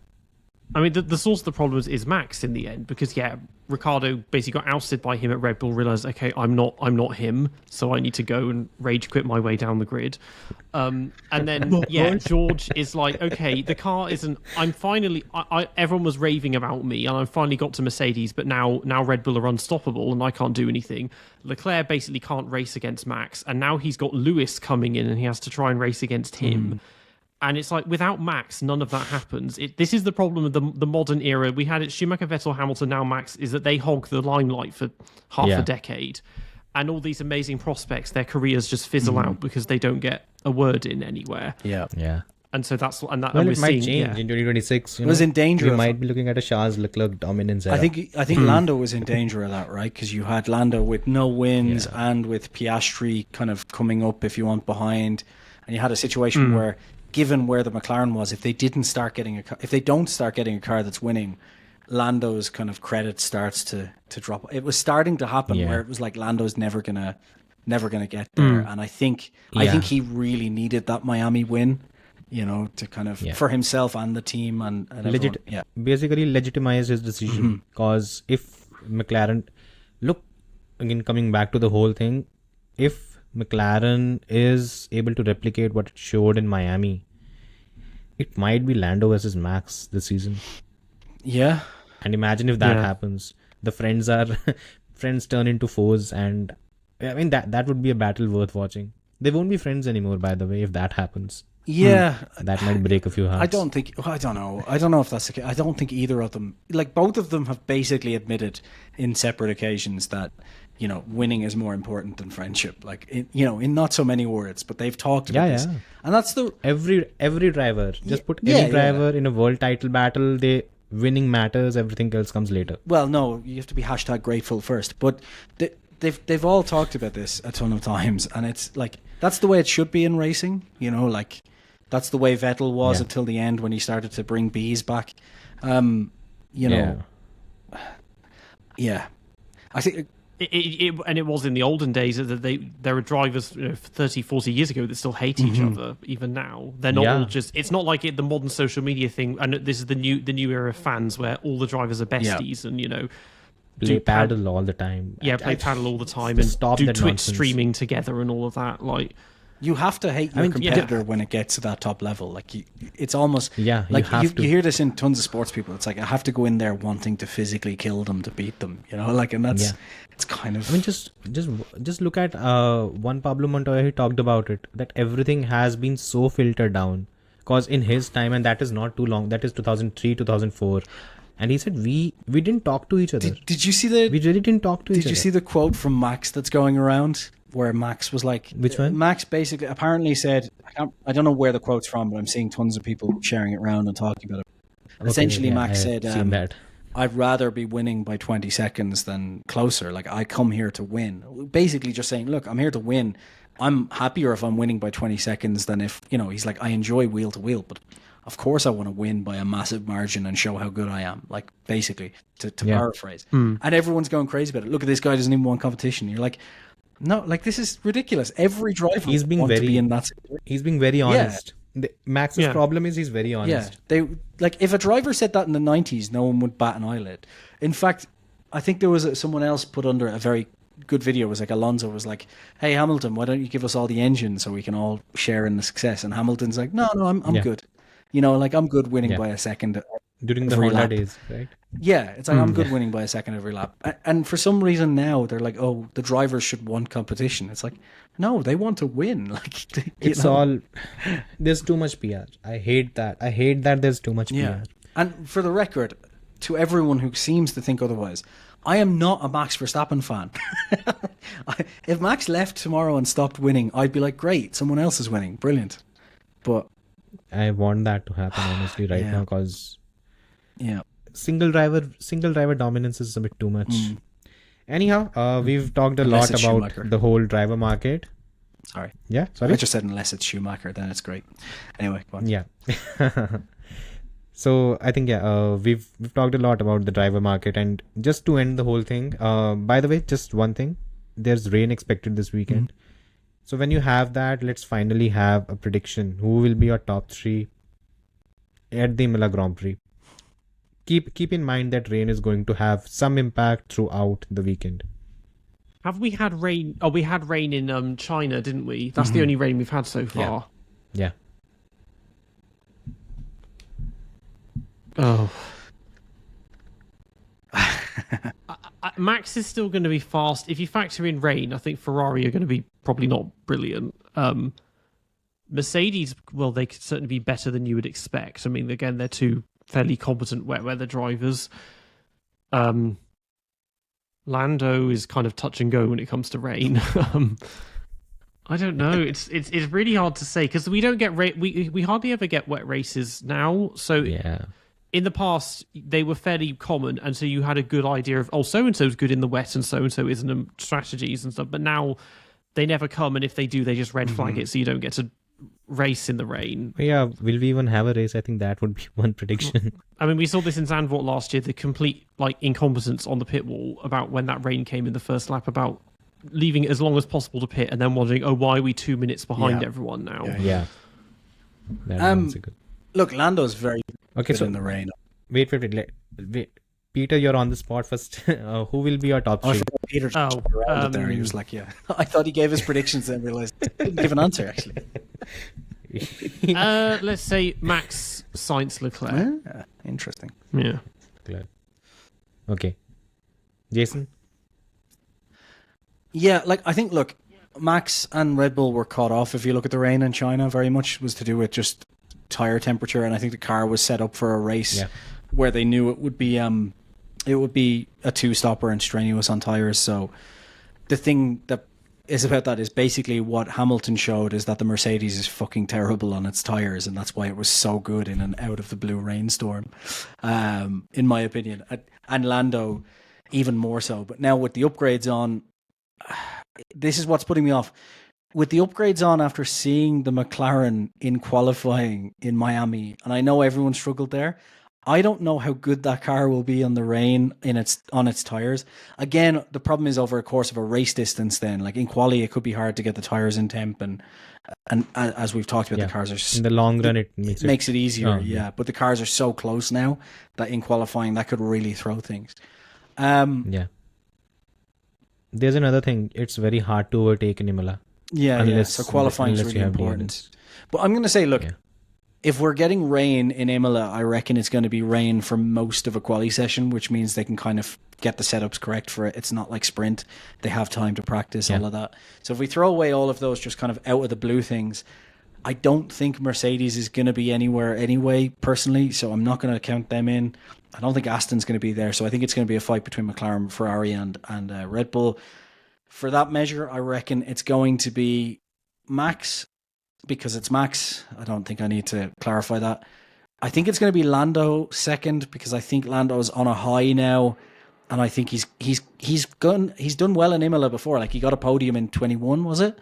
I mean, the source of the problem is Max in the end, because Ricciardo basically got ousted by him at Red Bull, realized, okay, I'm not him, so I need to go and rage quit my way down the grid. And then George is like, okay, the car isn't. I'm finally. Everyone was raving about me, and I finally got to Mercedes, but now Red Bull are unstoppable, and I can't do anything. Leclerc basically can't race against Max, and now he's got Lewis coming in, and he has to try and race against him. And it's like, without Max, none of that happens. This is the problem of the modern era. We had it Schumacher, Vettel, Hamilton, now Max, is that they hog the limelight for half a decade. And all these amazing prospects, their careers just fizzle out because they don't get a word in anywhere. Yeah. And so that's... And it might change in 2026. It was in danger. We might be looking at a Charles Leclerc dominance era. I think Lando was in danger of that, right? Because you had Lando with no wins and with Piastri kind of coming up, if you want, behind. And you had a situation where, given where the McLaren was, if they don't start getting a car that's winning, Lando's kind of credit starts to drop. It was starting to happen where it was like Lando's never gonna get there. And I think he really needed that Miami win, to kind of for himself and the team and everyone. Basically legitimize his decision, because if McLaren, look again, coming back to the whole thing, if McLaren is able to replicate what it showed in Miami, it might be Lando versus Max this season. Yeah. And imagine if that happens. The friends turn into foes, and I mean that would be a battle worth watching. They won't be friends anymore, by the way, if that happens. Yeah. That might break a few hearts. I don't know if that's the case. I don't think either of them, like both of them have basically admitted in separate occasions that, winning is more important than friendship. Like, in not so many words, but they've talked about this. And that's every driver. Just put any driver in a world title battle, winning matters, everything else comes later. Well, no, you have to be #grateful first. But they've all talked about this a ton of times, and it's like, that's the way it should be in racing, like that's the way Vettel was until the end when he started to bring bees back. I think it was in the olden days that there were drivers 30, 40 years ago that still hate each other even now. They're not all just, it's not like the modern social media thing, and this is the new era of fans where all the drivers are besties and play paddle all the time. Play paddle all the time and do Twitch streaming together and all of that. Like, you have to hate your competitor when it gets to that top level. Like, it's almost like you hear this in tons of sports people. It's like, I have to go in there wanting to physically kill them to beat them. And that's it's kind of. I mean, just look at Juan Pablo Montoya. He talked about it, that everything has been so filtered down, because in his time, and that is not too long. That is 2003, 2004. And he said, we didn't talk to each other. Did you see we really didn't talk to each other. Did you see the quote from Max that's going around, where Max was like... Which one? Max basically apparently said, I don't know where the quote's from, but I'm seeing tons of people sharing it around and talking about it. Okay, essentially, Max said, I'd rather be winning by 20 seconds than closer. Like, I come here to win. Basically just saying, look, I'm here to win. I'm happier if I'm winning by 20 seconds than if, he's like, I enjoy wheel to wheel, but... Of course I want to win by a massive margin and show how good I am, like, basically, to paraphrase. And everyone's going crazy about it. Look at this guy, doesn't even want competition. You're like, no, like, this is ridiculous. Every driver wants to be in that situation. He's being very honest. Max's problem is he's very honest. Yeah, if a driver said that in the 90s, no one would bat an eyelid. In fact, I think there was someone else put under a very good video. It was like Alonso was like, hey, Hamilton, why don't you give us all the engine so we can all share in the success? And Hamilton's like, no, I'm good. I'm good winning by a second during the Honda days, right? Yeah, it's like, I'm good winning by a second every lap. And for some reason now they're like, oh, the drivers should want competition. It's like, no, they want to win. Like, all, there's too much PR. I hate that. There's too much PR. And for the record, to everyone who seems to think otherwise, I am not a Max Verstappen fan. If Max left tomorrow and stopped winning, I'd be like, great, someone else is winning. Brilliant. But I want that to happen honestly right Yeah. now, because yeah. single driver dominance is a bit too much. Anyhow, we've talked a Unless lot it's about Schumacher. the whole driver market. Sorry. Yeah, I sorry. just said unless it's Schumacher, then it's great. Anyway, go on. Yeah. So I think we've talked a lot about the driver market, and just to end the whole thing, by the way, just one thing, there's rain expected this weekend. So when you have that, let's finally have a prediction. Who will be your top 3 at the Imola Grand Prix? Keep in mind that rain is going to have some impact throughout the weekend. Have we had rain? Oh, we had rain in China, didn't we? That's the only rain we've had so far. Yeah. Oh. Max is still going to be fast. If you factor in rain, I think Ferrari are going to be probably not brilliant. Mercedes, well, they could certainly be better than you would expect. I mean, again, they're two fairly competent wet weather drivers. Lando is kind of touch and go when it comes to rain. I don't know. It's really hard to say because we don't get we hardly ever get wet races now. So Yeah. in the past they were fairly common, and so you had a good idea of so and so's good in the wet and so isn't, and strategies and stuff. But now they never come, and if they do, they just red flag it, so you don't get to race in the rain. Yeah, will we even have a race? I think that would be one prediction. I mean, we saw this in Zandvoort last year, the complete incompetence on the pit wall about when that rain came in the first lap, about leaving it as long as possible to pit and then wondering, why are we 2 minutes behind Yeah. everyone now? Yeah. That's a good. Look, Lando's very Okay, good so in the rain. wait. Peter, you're on the spot first. Who will be your top I 3? forgot Peter just Oh, around it there. He was like, yeah. I thought he gave his predictions and realised he didn't give an answer, actually. Let's say Max, Sainz, Leclerc. Yeah, interesting. Yeah. Okay. Jason? Yeah, I think, look, Max and Red Bull were caught off, if you look at the rain in China, very much was to do with just tyre temperature, and I think the car was set up for a race where they knew it would be a two-stopper and strenuous on tyres. So the thing that is about that is basically what Hamilton showed is that the Mercedes is fucking terrible on its tyres, and that's why it was so good in an out-of-the-blue rainstorm, in my opinion. And Lando even more so. But now with the upgrades on, this is what's putting me off. With the upgrades on after seeing the McLaren in qualifying in Miami, and I know everyone struggled there, I don't know how good that car will be on the rain on its tires. Again, the problem is over a course of a race distance. Then, in quali, it could be hard to get the tires in temp, and as we've talked about, the cars are in the long run, it makes it easier. But the cars are so close now that in qualifying, that could really throw things. Yeah. There's another thing. It's very hard to overtake in Imola. So qualifying is really important. But I'm going to say, look, if we're getting rain in Imola, I reckon it's going to be rain for most of a quali session, which means they can kind of get the setups correct for it. It's not like sprint. They have time to practice all of that. So if we throw away all of those just kind of out of the blue things, I don't think Mercedes is going to be anywhere anyway, personally, so I'm not going to count them in. I don't think Aston's going to be there, so I think it's going to be a fight between McLaren, Ferrari, and Red Bull. For that measure, I reckon it's going to be Max, because it's Max. I don't think I need to clarify that. I think it's going to be Lando second, because I think Lando's on a high now, and I think he's done well in Imola before. He got a podium in 21, was it?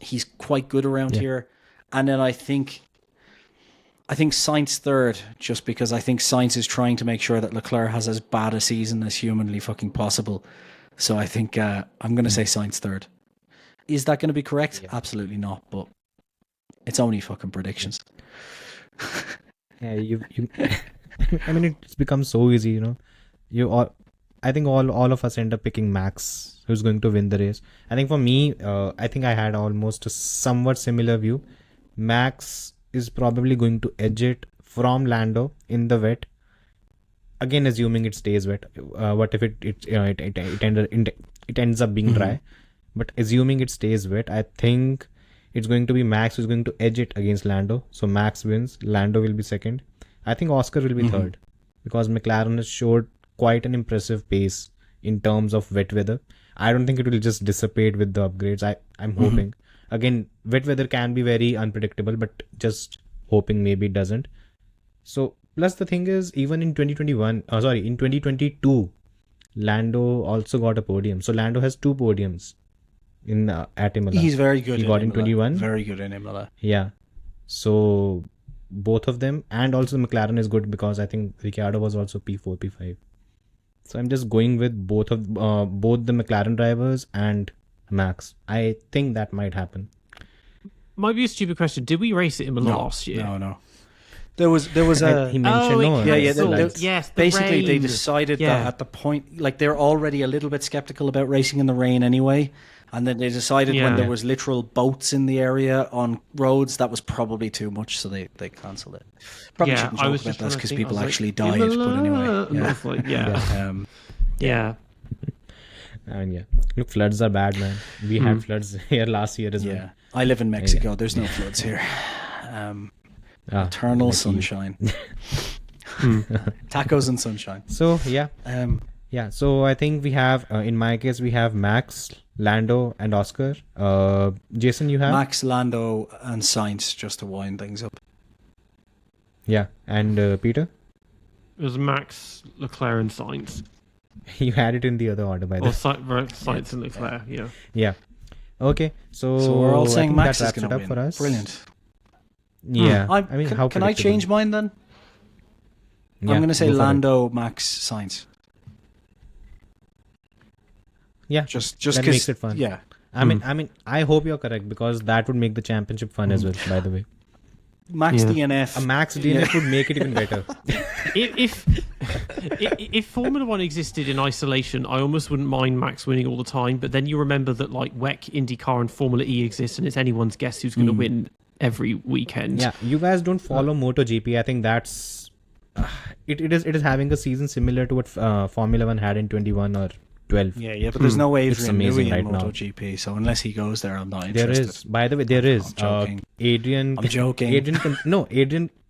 He's quite good around here. And then I think Sainz third, just because I think Sainz is trying to make sure that Leclerc has as bad a season as humanly fucking possible. So I think I'm going to say Sainz third. Is that going to be correct? Yeah. Absolutely not, but it's only fucking predictions. You I mean, it's become so easy, I think all of us end up picking Max, who's going to win the race. I think for me, I think I had almost a somewhat similar view. Max is probably going to edge it from Lando in the wet. Again, assuming it stays wet. What if it ends up being dry? But assuming it stays wet, I think it's going to be Max who's going to edge it against Lando. So Max wins. Lando will be second. I think Oscar will be third, because McLaren has showed quite an impressive pace in terms of wet weather. I don't think it will just dissipate with the upgrades. I'm hoping. Again, wet weather can be very unpredictable, but just hoping maybe it doesn't. So, plus the thing is, even in in 2022, Lando also got a podium. So Lando has 2 podiums at Imola. He's very good. He got in Imola. 21. Very good in Imola. Yeah. So both of them, and also McLaren is good because I think Ricciardo was also P4, P5. So I'm just going with both the McLaren drivers and Max. I think that might happen. Might be a stupid question. Did we race at Imola last year? No. There was a He mentioned yes. Basically, the they rain. decided Yeah. that at the point, like they're already a little bit skeptical about racing in the rain anyway, and then they decided when there was literal boats in the area on roads that was probably too much, so they cancelled it. Probably shouldn't I joke was about just this trying to because think, people I was actually like, died. But Imola? anyway, And I was like, yeah. Yeah. And yeah, look, floods are bad, man. We had floods here last year as well. yeah. I live in Mexico. There's no floods here. Eternal sunshine. Tacos and sunshine. So yeah, So I think we have, in my case, we have Max, Lando, and Oscar. Jason, you have Max, Lando, and Sainz just to wind things up. Yeah, and Peter, It was Max, Leclerc, and Sainz. you had it in the other order by the Or way. Sainz and Leclerc, yeah. Yeah. Okay, so we're all I saying think Max that is wraps going it to up win. for us. Brilliant. Yeah, I mean, can, how can I predictable? change mine then? Yeah, I'm going to say go for it. Lando, Max, Sainz. Yeah, Just that because makes it fun. Yeah. I mean, I hope you're correct because that would make the championship fun as well. By the way, Max Yeah. DNF. a Max DNF would make it even better. If Formula One existed in isolation, I almost wouldn't mind Max winning all the time. But then you remember that like WEC, IndyCar, and Formula E exist, and it's anyone's guess who's going to win every weekend. Yeah, you guys don't follow MotoGP. I think that's it is having a season similar to what Formula One had in 21 or 12. Yeah, but there's no It's Adrian amazing Newey in right now. MotoGP, so unless he goes there, I'm not There interested. is, by the way, there is. joking. Adrian. I'm joking.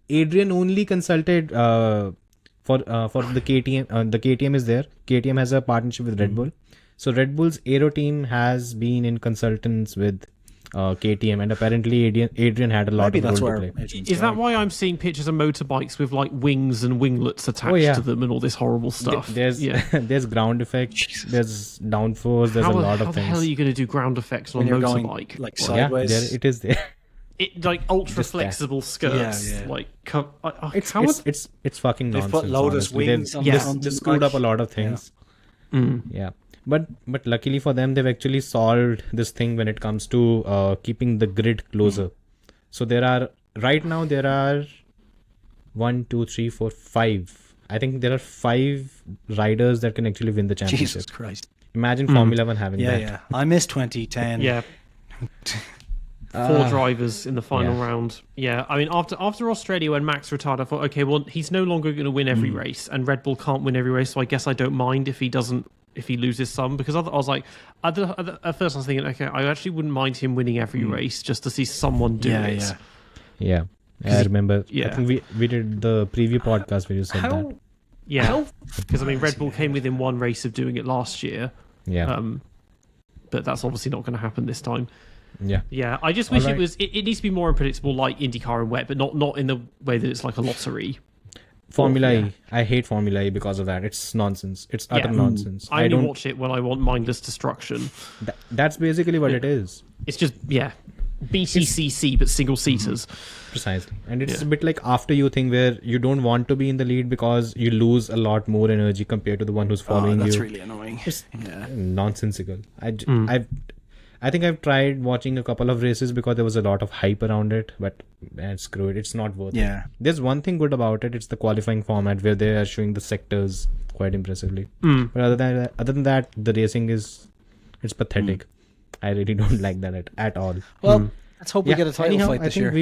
Adrian only consulted for the KTM. The KTM is there. KTM has a partnership with Red Bull. So Red Bull's aero team has been in consultants with KTM, and apparently Adrian had a lot Maybe of that's role where to play. Adrian's Is that going. why I'm seeing pictures of motorbikes with like wings and winglets attached to them and all this horrible stuff? There's yeah. there's ground effects, there's downforce, there's a lot how of the hell are things. you going to do ground effects on when a you're going motorbike? like Yeah, sideways? there it is there. It like ultra Just that. flexible skirts, Yeah. like It's how it's fucking They've nonsense. put Lotus honestly. wings They've on the front they and screwed back. up a lot of things. Mm. Yeah, but luckily for them, they've actually solved this thing when it comes to keeping the grid closer. So right now there are 1, 2, 3, 4, 5. I think there are 5 riders that can actually win the championship. Jesus Christ. Imagine Formula One having that. Yeah. I miss 2010. Yeah. 4 drivers in the final round. Yeah, I mean, after Australia, when Max retired, I thought, okay, well, he's no longer going to win every race, and Red Bull can't win every race, so I guess I don't mind if he loses some, because I was like, at first I was thinking, okay, I actually wouldn't mind him winning every race just to see someone do it. Yeah. I remember. Yeah. I think we did the preview podcast where you said that. Yeah, because I mean, Red Bull came within 1 race of doing it last year. Yeah. But that's obviously not going to happen this time. Yeah. Yeah, I just wish Alright. it needs to be more unpredictable, like IndyCar and WET, but not in the way that it's like a lottery. Formula Yeah. E. I hate Formula E because of that. It's nonsense. It's utter nonsense. I only don't. watch it when I want mindless destruction. That's basically what it is. It's just BCCC but single seaters. Precisely. And it's a bit like after you thing where you don't want to be in the lead because you lose a lot more energy compared to the one who's following that's you. really annoying. It's nonsensical. I think I've tried watching a couple of races because there was a lot of hype around it, but man, screw it. It's not worth it. There's one thing good about it. It's the qualifying format where they are showing the sectors quite impressively. But other than that, the racing it's pathetic. I really don't like that at all. Well, let's hope we get a title Anyhow, fight this I think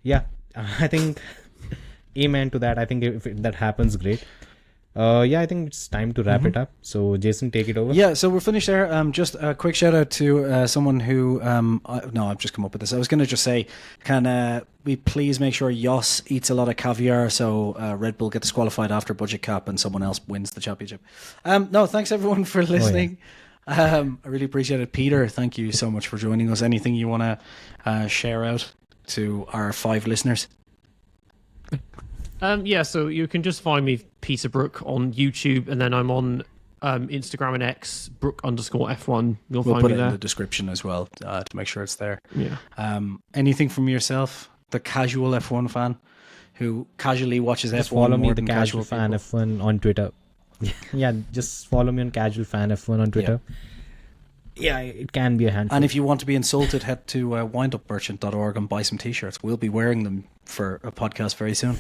year. I think amen to that. I think if that happens, great. Yeah, I think it's time to wrap it up. So Jason, take it over. Yeah, so we're finished there. Just a quick shout out to someone who I've just come up with this. I was going to just say, can we please make sure Jos eats a lot of caviar so Red Bull get disqualified after budget cap and someone else wins the championship. No, thanks everyone for listening. I really appreciate it. Peter, thank you so much for joining us. Anything you want to share out to our 5 listeners? Yeah, so you can just find me Peter Brook on YouTube, and then I'm on Instagram and X, Brook_F1. You'll We'll find put me it there. in the description as well to make sure it's there. Yeah. Anything from yourself, the casual F1 fan who casually watches Just F1 follow me, more the than Casual Fan F1 on Twitter. Yeah, just follow me on Casual Fan F1 on Twitter. Yeah, it can be a handful. And if you want to be insulted, head to windupmerchant.org and buy some t-shirts. We'll be wearing them for a podcast very soon.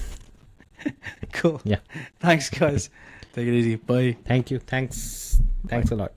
Cool. Yeah. Thanks, guys. Take it easy. Bye. Thank you. Thanks a lot.